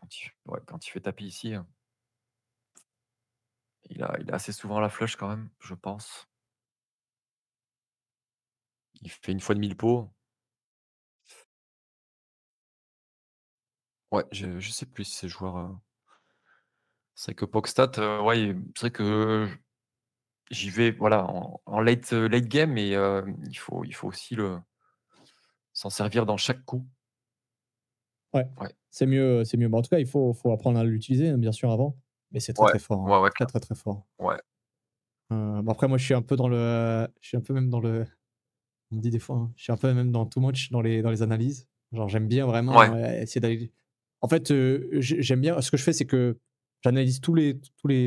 ici, quand il fait tapis ici, il a assez souvent la flush quand même, je pense. Il fait une fois de 1000 pots. Ouais, je sais plus si ces joueurs, c'est vrai que Pogstad, ouais, c'est vrai que j'y vais, voilà, en late game, mais il faut aussi s'en servir dans chaque coup. Ouais, Ouais, c'est mieux, c'est mieux. Bah, en tout cas, faut apprendre à l'utiliser, hein, bien sûr, avant. Mais c'est très, ouais, très fort, hein. ouais, ouais, Très, très, très fort. ouais. Bah, après, moi, je suis un peu même dans le. On me dit des fois, hein, je suis un peu même dans too much dans les analyses. Genre, j'aime bien vraiment, Ouais, essayer d'aller en fait, j'aime bien ce que je fais, c'est que j'analyse tous les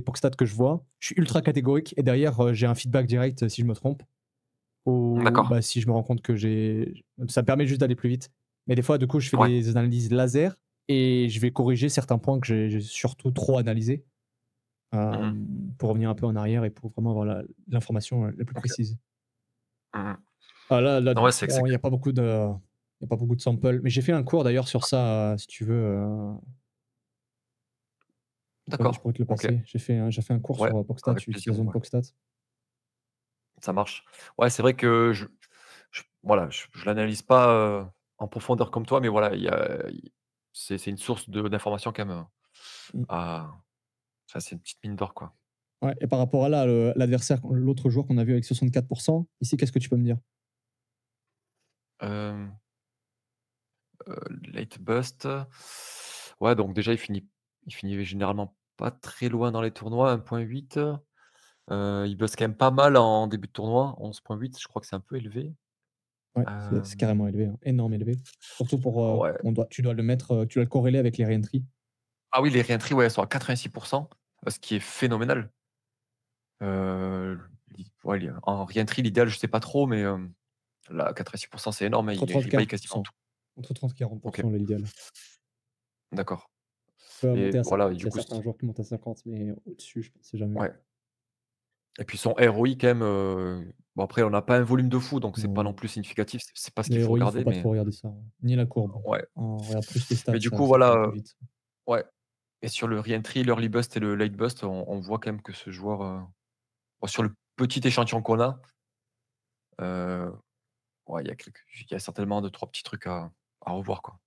POC que je vois. Je suis ultra catégorique et derrière, j'ai un feedback direct, si je me trompe ou d'accord. bah, si je me rends compte que ça me permet juste d'aller plus vite. Mais des fois, du coup, je fais Ouais. des analyses laser et je vais corriger certains points que j'ai surtout trop analysés, Mmh mh. pour revenir un peu en arrière et pour vraiment avoir l'information, la plus OK. précise. Mmh mh. Ah là Non, ouais, c'est bon, il y a pas beaucoup de Il y a pas beaucoup de samples. Mais j'ai fait un cours d'ailleurs sur ça, si tu veux, je D'accord, pourrais te le OK. passer. J'ai fait un cours Ouais, sur, Pogstat, avec plaisir, utilisation de ouais, Pogstat. ça marche. Ouais, c'est vrai que voilà, je l'analyse pas, en profondeur comme toi, mais voilà, c'est une source d'information quand même, Mmh. à enfin, c'est une petite mine d'or, quoi. Ouais et par rapport à là, l'adversaire, l'autre joueur qu'on a vu avec 64, ici, qu'est-ce que tu peux me dire? Hem, Late bust, ouais, donc déjà, il finit généralement pas très loin dans les tournois, 1,8. Il bust quand même pas mal en début de tournoi, 11,8, je crois que c'est un peu élevé. Ouais, c'est Hem, carrément élevé, hein, énorme élevé. Surtout pour, ouais. tu dois le mettre, tu dois le corréler avec les re-entries. Ah oui, les re-entries, ouais, elles sont à 86, ce qui est phénoménal. Ouais, en re-entry, l'idéal, je sais pas trop, mais là, 86, c'est énorme, hein, Entre il 30 et rebuy quasiment 40. tout. Entre 30 et 40 OK, l'idéal. d'accord, Peut monter et à voilà, et 50, il y du a coup, certains joueurs qui montent à 50, mais au-dessus, je pense c'est jamais. ouais, et puis son ROI quand même, bon, après, on n'a pas un volume de fou, donc c'est pas non Non, plus significatif, c'est pas ce qu'il les faut héroïnes, faut regarder, pas mais trop regarder ça, ouais. Ni la courbe. ouais, Regarde plus les stats, mais du coup, ça voilà, va plus vite. ouais, et sur le re-entry, l'early bust et le late bust, on voit quand même que ce joueur, bon, sur le petit échantillon qu'on a, heu, ouais, il y a certainement 2-3 petits trucs à revoir, quoi.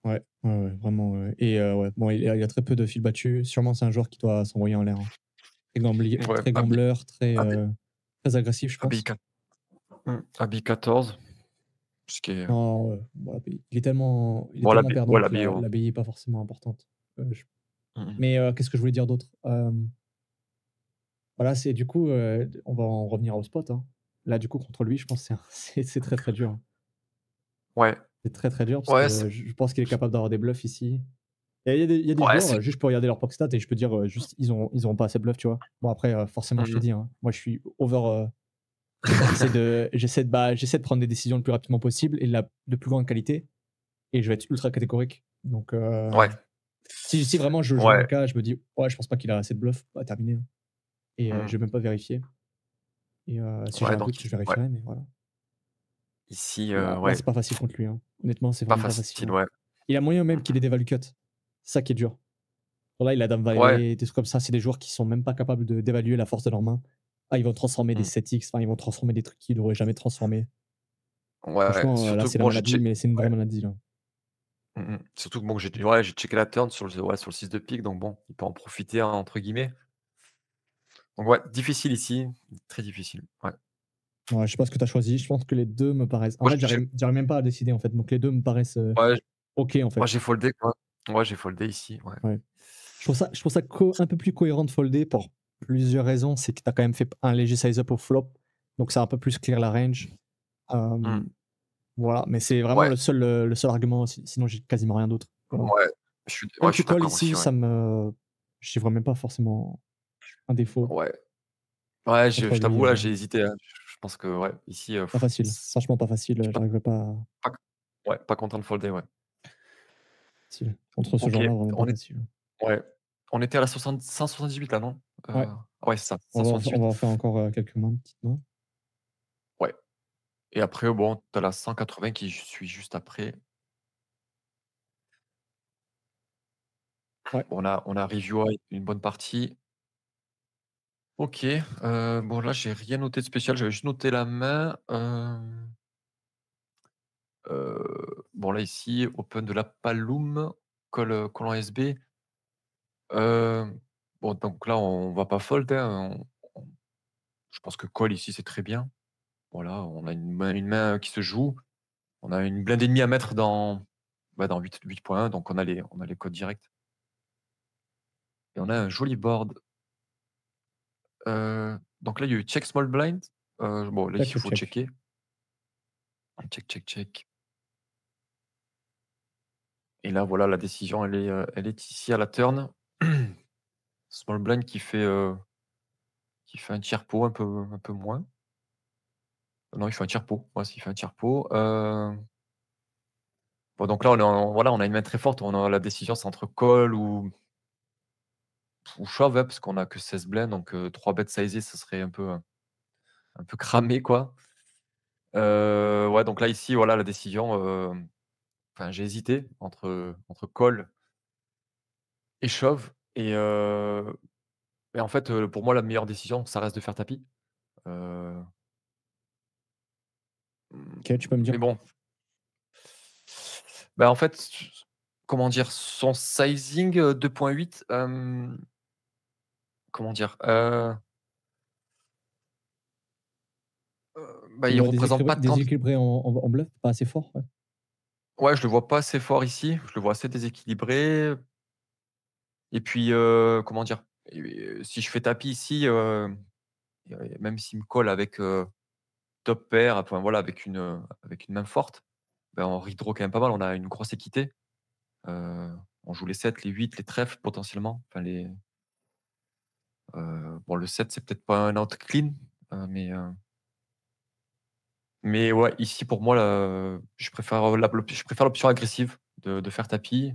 Ouais, ouais, ouais, vraiment, et ouais, bon, il y a très peu de fils battus. Sûrement, c'est un joueur qui doit s'envoyer en l'air, hein. Ouais, Très gambler, AB très agressif, je ABI pense. quat ABI 14, ce qui est Non, bon, il est bon, tellement perdant que l'ABI, l'ABI est pas forcément importante. Je mmh mh. Mais qu'est-ce que je voulais dire d'autre? Voilà, c'est du coup, on va en revenir au spot, hein. Là, du coup, contre lui, je pense que c'est un c'est très, très dur, hein. Ouais, C'est très, très dur parce ouais, c'est que je pense qu'il est capable d'avoir des bluffs ici. Et il y a des ouais, joueurs, c'est juste pour regarder leur Pogstat et je peux dire, juste ils auront pas assez de bluff, tu vois? Bon après, forcément, je mmh te mh. dis, hein, moi je suis over, j'essaie de prendre des décisions le plus rapidement possible et de plus grande qualité et je vais être ultra catégorique. Donc Ouais, si vraiment je vois un ouais, cas, je me dis: «Ouais, je pense pas qu'il a assez de bluff», bah terminé, hein, et mmh, je vais même pas vérifier et si j'ai ouais, un donc doute, je vérifierai, mais voilà. ici, Là, ouais, c'est pas facile contre lui, hein. Honnêtement, c'est pas vraiment pas facile, facile, hein. ouais. Il a moyen Mmh même qu'il ait mh. des value cut. C'est ça qui est dur. Là, il a dame Ouais, valet, des trucs comme ça, c'est des joueurs qui sont même pas capables d'évaluer la force de leurs mains. Ah, ils vont transformer des mmh, 7x, enfin, ils vont transformer des trucs qu'ils n'auraient jamais transformés. ouais, Franchement, là, surtout que c'est la bon, maladie, mais c'est une vraie ouais, maladie, là. surtout que bon, j'ai checké la turn sur le 6 de pique, donc bon, il peut en «profiter» entre guillemets. Donc ouais, difficile ici, très difficile, ouais. Ouais, je sais pas ce que tu as choisi, je pense que les 2 me paraissent en Moi, fait, j'arrive même pas à décider, en fait, donc les 2 me paraissent, ouais, OK, en moi fait. j'ai foldé, quoi. Ouais, j'ai foldé ici, ouais. Ouais. Je trouve ça un peu plus cohérent de folder pour plusieurs raisons. C'est que tu as quand même fait un léger size up au flop, donc c'est un peu plus clear la range. Mmh, Hem, voilà, mais c'est vraiment ouais, le seul argument, sinon j'ai quasiment rien d'autre. Voilà. ouais, Même je tu suis call d'accord aussi, ici, ouais. je vois même pas forcément un défaut Ouais. Ouais, je contre lui, t'avoue, là, j'ai hésité, hein. Je pense que, ouais, ici, pas facile. c Franchement pas facile, je suis j'arriverai pas pas ouais, pas content de folder, ouais. facile. Contre ce OK, genre-là, vraiment pas on est facile. ouais, on était à la 178 là, non? Ouais, Ouais, c'est ça, on 178. va en faire encore, quelques mains, petites mains. Ouais, et après, bon, tu as la 180 qui suit juste après. Ouais, On a review une bonne partie. OK, bon, là, j'ai rien noté de spécial, j'avais juste noté la main, bon, là, ici, open de la Palloum, call en SB. Bon, donc là, on va pas fold, hein, on je pense que call ici, c'est très bien. Voilà, on a une main qui se joue. On a une blinde et demie à mettre dans 8.1, donc on a les codes directs et on a un joli board. Donc là, il y a eu check small blind. Bon, là, ici, check, il check, faut check. checker. Check, check, check, et là, voilà, la décision, elle est ici à la turn. Small blind qui fait un tiers pot, un peu moins. Non, il fait un tiers pot. Ouais, s'il fait un tiers pot. Bon, donc là, voilà, on a une main très forte. On a la décision, c'est entre call ou shove, hein, parce qu'on a que 16 blindes, donc 3 bêtes sizées, ça serait un peu cramé, quoi. Ouais, donc là, ici, voilà, la décision, enfin, j'ai hésité entre call et shove et en fait, pour moi, la meilleure décision, ça reste de faire tapis. Heu, OK, tu peux me dire mais bon, bah, en fait, comment dire? Son sizing, 2,8, comment dire? Bah, il représente pas tant. déséquilibré en bluff, pas assez fort, ouais. Ouais, je le vois pas assez fort ici, je le vois assez déséquilibré et puis, comment dire? Si je fais tapis ici, même s'il me colle avec, top pair, enfin voilà, avec une main forte, ben, on redraw quand même pas mal, on a une grosse équité. Heu, on joue les 7, les 8, les trèfles potentiellement, enfin bon le 7 c'est peut-être pas un out clean, mais ouais, ici pour moi, je préfère l'option agressive de faire tapis,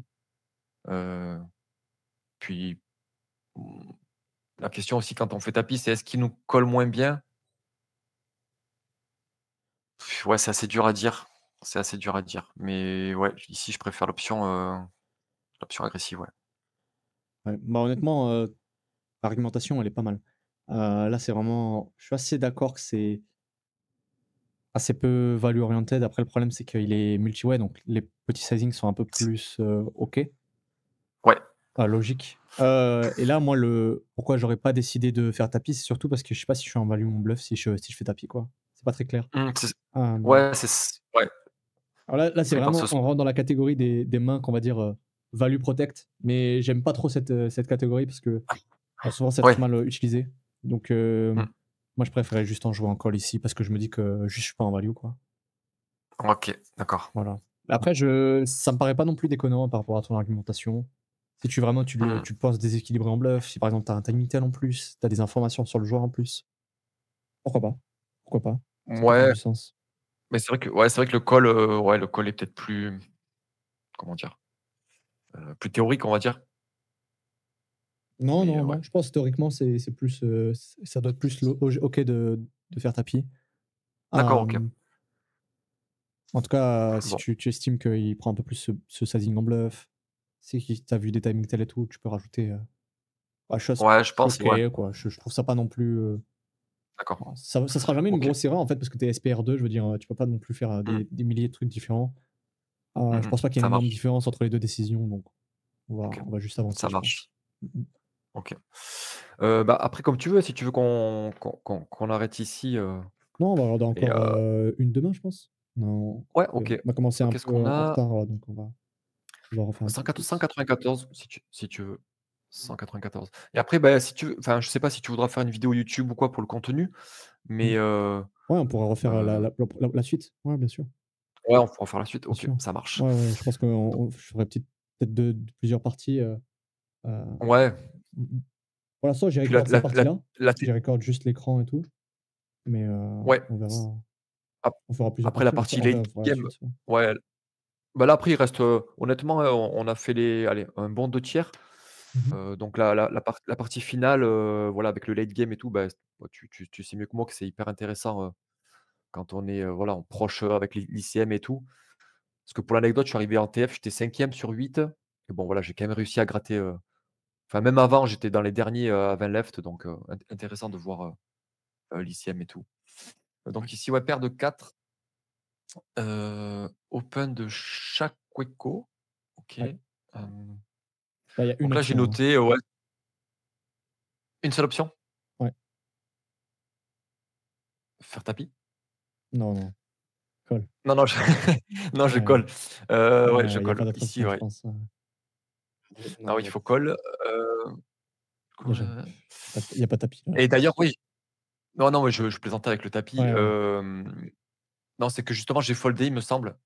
heu, puis, mmh, la question aussi quand on fait tapis, c'est est-ce qu'il nous colle moins bien? Ouais, c'est assez dur à dire, c'est assez dur à dire, mais ouais, ici je préfère l'option agressive, ouais. Ouais, bah, honnêtement, l'argumentation, elle est pas mal. Là, c'est vraiment je suis assez d'accord que c'est assez peu value oriented. Après, le problème, c'est qu'il est multi-way, donc les petits sizings sont un peu plus, OK, Ouais. logique. Et là, moi, le pourquoi j'aurais pas décidé de faire tapis, c'est surtout parce que je sais pas si je suis en value ou en bluff si je fais tapis, quoi. C'est pas très clair. C'est Hem, ouais, ouais, alors là, c'est ça dépend de vraiment ce on rentre dans la catégorie des mains qu'on va dire, value protect, mais j'aime pas trop cette catégorie parce que souvent, c'est ouais, très mal, utilisé. Donc mmh, moi, je préférais juste en jouer en call ici parce que je me dis que juste je suis pas en value, quoi. OK, d'accord. Voilà. Après ça me paraît pas non plus déconnant par rapport à ton argumentation. Si Mmh. tu le penses déséquilibré en bluff, si par exemple tu as un timing tel en plus, tu as des informations sur le joueur en plus, pourquoi pas? Pourquoi pas? Ça peut faire Ouais, du sens. mais c'est vrai que le call est peut-être plus, comment dire? Plus théorique, on va dire, Non, mais non, ouais. non, je pense que théoriquement c'est plus, ça doit être plus OK de faire tapis. D'accord, OK. Hem, En tout cas, si Bon, tu estimes qu'il prend un peu plus ce sizing en bluff, si tu as vu des timings tels et tout, tu peux rajouter, bah, ouais, je je suis pense, ouais, OK, quoi. Je trouve ça pas non plus, d'accord. bon, ça sera jamais une OK. grosse erreur, en fait, parce que tu es SPR2, je veux dire, tu peux pas non plus faire, Mmh. des milliers de trucs différents. Je pense pas qu'il y ait Ça une énorme marche. différence entre les 2 décisions, donc OK, on va juste avancer, ça je pense. marche. Mmh mh. OK. Bah, après comme tu veux, si tu veux qu'on arrête ici, Non, on va regarder et encore, une demain, je pense. Non, ouais, parce OK. on a commencé un Qu'est-ce peu qu'on en a? retard, donc on va refaire un peu 104 plus. 194 si tu veux. 194 et après, bah, si tu veux enfin, je sais pas si tu voudras faire une vidéo YouTube ou quoi pour le contenu, Mmh. mais Ouais, on pourra refaire heu, la suite. Ouais, bien sûr, ouais, on pourra faire la suite. bien OK, sûr. ça marche. Ouais, ouais, je pense je ferai peut-être plusieurs parties, heu, Ouais, mmh mh. Pour l'instant, j'ai puis la record la cette la partie-là. la té J'ai record juste l'écran et tout, mais ouais, on s verra. ap On fera plusieurs après la parties, partie on late fera la game, suite, ouais. ouais, bah, là, après il reste, honnêtement, on a fait un bon 2 tiers, Mmh mh. donc la partie finale, voilà, avec le late game et tout, bah, bah, tu sais mieux que moi que c'est hyper intéressant, quand on est, voilà, en proche, avec l'ICM et tout. Parce que pour l'anecdote, je suis arrivé en TF, j'étais 5e sur 8 et bon, voilà, j'ai quand même réussi à gratter, enfin même avant, j'étais dans les derniers, à 20 left donc intéressant de voir, l'ICM et tout. Ouais. Donc ici, ouais, paire de 4, open de Chakweko. OK, Ouais. Bah, il y a une donc là, j'ai option, hein. noté, ouais, une seule option, Ouais. faire tapis? Non, non, colle. Non, non, je non, je Ouais, colle. Ouais, je il y a pas colle. d'autre Ici, option, je ouais. pense, Ah non, oui, il faut call, déjà, heu il y a pas de tapis, là. et d'ailleurs, oui, non, non, mais je plaisantais avec le tapis, Ouais, ouais. non, c'est que justement, j'ai foldé, il me semble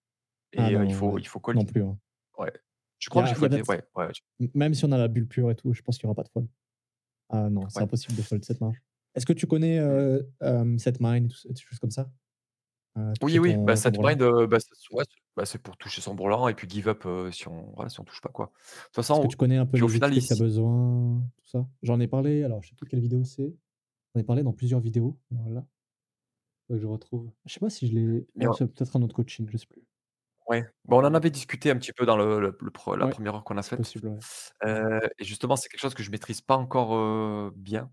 Ah et non, il non, faut ouais, il faut call non ici. plus, hein. Ouais. Je crois que j'ai Il y a pas foldé, de ouais, ouais, même si on a la bulle pure et tout, je pense qu'il y aura pas de fold. Ah non, c'est ouais. impossible de fold cette main. Est-ce que tu connais, Mmh. cette mine et tout des choses comme ça? Oui, Toucher oui, bah, ton cette brelan? bind, bah, c'est pour toucher son brelan et puis give up, si on touche pas, quoi. De toute Est-ce que façon, tu connais un peu puis au les final étiquettes que tu as ici besoin, tout ça? J'en ai parlé, alors je sais plus quelle vidéo c'est. J'en ai parlé dans plusieurs vidéos, alors là. que je retrouve. Je sais pas si je l'ai. Mais Oh, c'est peut-être un autre coaching, je sais plus. ouais, bon, on en avait discuté un petit peu dans la Ouais, première heure qu'on a c'est faite, possible, ouais. et justement, c'est quelque chose que je maîtrise pas encore, bien,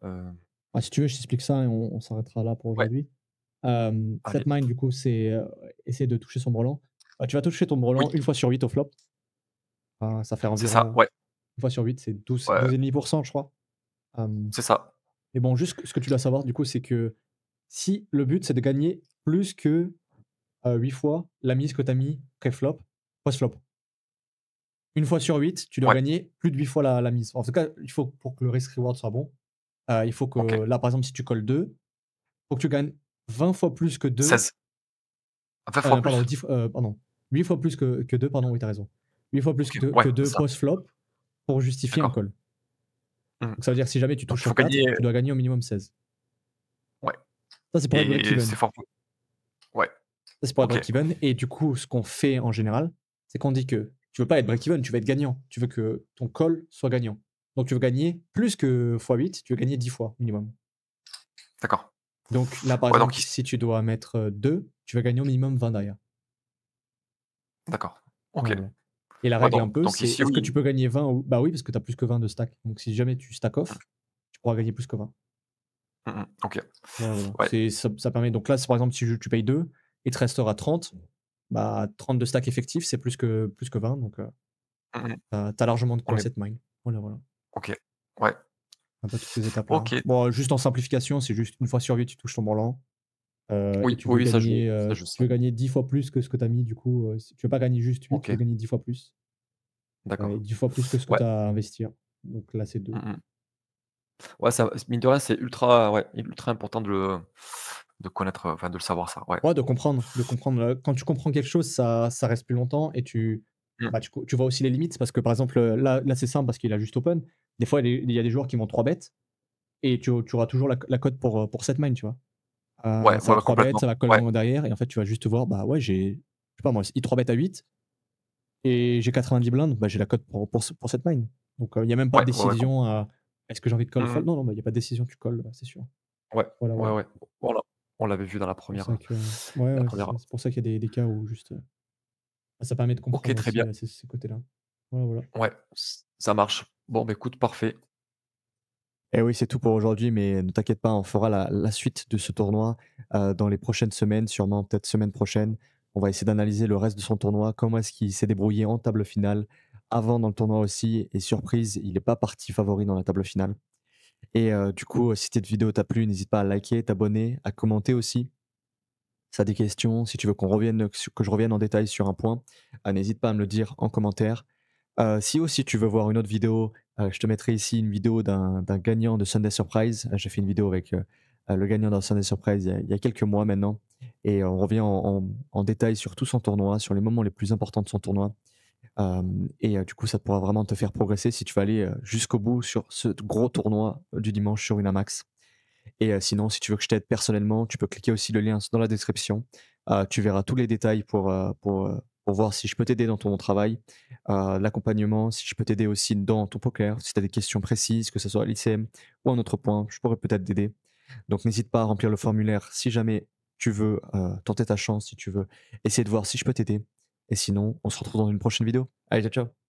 heu, Ah, si tu veux, je t'explique ça et on s'arrêtera là pour ouais, aujourd'hui. allez. Set mine, du coup, c'est essayer de toucher son brelan. Tu vas toucher ton brelan Oui, une fois sur 8 au flop. Ça fait c'est ça, environ ouais, une fois sur 8, c'est ouais, 12,5%, je crois. Hem, c'est ça. mais bon, juste ce que tu dois savoir, du coup, c'est que si le but, c'est de gagner plus que 8 fois la mise que tu as mis pré-flop, post-flop. Une fois sur 8, tu dois Ouais, gagner plus de 8 fois la mise. En tout cas, il faut pour que le risk reward soit bon, il faut OK. que là, par exemple, si tu colles 2, faut que tu gagnes 20 fois plus que 2, 16, 20 fois pardon, plus? 10 fois, pardon, 8 fois plus que 2, pardon, oui, tu as raison. 8 fois plus OK, que ouais, 2 c'est ça, post-flop pour justifier un d'accord. call. Mmh. Donc ça veut dire que si jamais tu Donc touches il faut sur 4, gagner, tu dois gagner au minimum 16. ouais, Ça, c'est pour être et break-even. c'est fort ouais, Ça, c'est pour être OK, break-even et du coup, ce qu'on fait en général, c'est qu'on dit que tu veux pas être break-even, tu veux être gagnant. Tu veux que ton call soit gagnant. Donc tu veux gagner plus que x8, tu veux gagner 10 fois minimum. d'accord. Donc là, par Ouais, donc exemple, ici si tu dois mettre, 2, tu vas gagner au minimum 20 derrière. d'accord, OK. Voilà, voilà. Et la Ouais, règle un peu, donc c'est ici, est-ce que oui. tu peux gagner 20 ou bah oui, parce que tu as plus que 20 de stack. Donc si jamais tu stack Mmh, off, tu pourras gagner plus que 20. OK. Voilà, voilà. Ouais, Ça permet donc là, c'est par exemple, si tu payes 2, il te restera 30, bah 30 de stack effectif, c'est plus que 20, donc mmh mh. tu as largement de On quoi est set mine. Voilà, voilà. OK. Ouais, Un peu toutes ces étapes-là. OK. Bon, juste en simplification, c'est juste une fois sur 8, tu touches ton Morlan, et Oui, tu veux oui, gagner, ça je tu sais. veux gagner 10 fois plus que ce que tu as mis du coup, si tu veux pas gagner juste 8, tu veux OK, gagner 10 fois plus, et d'accord. 10 fois plus que ce que Ouais, tu as à investir. Donc là, c'est 2. mmh. Ouais, ça mine de rien, c'est ultra, ouais, ultra important de connaître, enfin de le savoir ça, ouais. Ouais, de comprendre, quand tu comprends quelque chose, ça reste plus longtemps et Mmh. bah, tu vois aussi les limites parce que, par exemple, là, c'est simple parce qu'il a juste open. Des fois, il y a des joueurs qui vont 3 bêtes et tu auras toujours la cote pour set mine, tu vois? Ouais, Ça ouais, va ouais, 3 bêtes, complètement. ça va call Ouais. long derrière et en fait, tu vas juste voir, bah, ouais, je sais pas moi, il 3 bêtes à 8 et j'ai 90 blindes, bah, j'ai la cote pour set mine. Donc, il y a même pas de Ouais, ouais, ouais, décision à: «Est-ce que j'ai envie de call fold?» mmh. Non, non, bah, il y a pas de décision, tu call, c'est sûr. Ouais, Voilà, ouais, voilà. ouais. Voilà, on l'avait vu dans C'est pour ça que ouais, la c'est première. ça. C'est pour ça qu'il y a des cas où juste, bah, ça permet de OK, comprendre très aussi, bien. ces côtés-là. Voilà, voilà. Ouais, ça marche. Bon, bah, écoute, parfait. Et oui, c'est tout pour aujourd'hui, mais ne t'inquiète pas, on fera la suite de ce tournoi dans les prochaines semaines, sûrement peut-être semaine prochaine. On va essayer d'analyser le reste de son tournoi, comment est-ce qu'il s'est débrouillé en table finale, avant dans le tournoi aussi, et surprise, il n'est pas parti favori dans la table finale. Et du coup, si cette vidéo t'a plu, n'hésite pas à liker, t'abonner, à commenter aussi. Si tu as des questions, si tu veux que je revienne en détail sur un point, n'hésite pas à me le dire en commentaire. Si aussi tu veux voir une autre vidéo, je te mettrai ici une vidéo d'un gagnant de Sunday Surprise. J'ai fait une vidéo avec le gagnant d'un Sunday Surprise il y a quelques mois maintenant. Et on revient en détail sur tout son tournoi, sur les moments les plus importants de son tournoi. Et du coup, ça pourra vraiment te faire progresser si tu veux aller jusqu'au bout sur ce gros tournoi du dimanche sur Winamax. Et sinon, si tu veux que je t'aide personnellement, tu peux cliquer aussi le lien dans la description. Tu verras tous les détails pour voir si je peux t'aider dans ton travail, l'accompagnement, si je peux t'aider aussi dans ton poker, si tu as des questions précises, que ce soit à l'ICM ou un autre point, je pourrais peut-être t'aider. Donc n'hésite pas à remplir le formulaire si jamais tu veux tenter ta chance, si tu veux essayer de voir si je peux t'aider. Et sinon, on se retrouve dans une prochaine vidéo. Allez, ciao, ciao.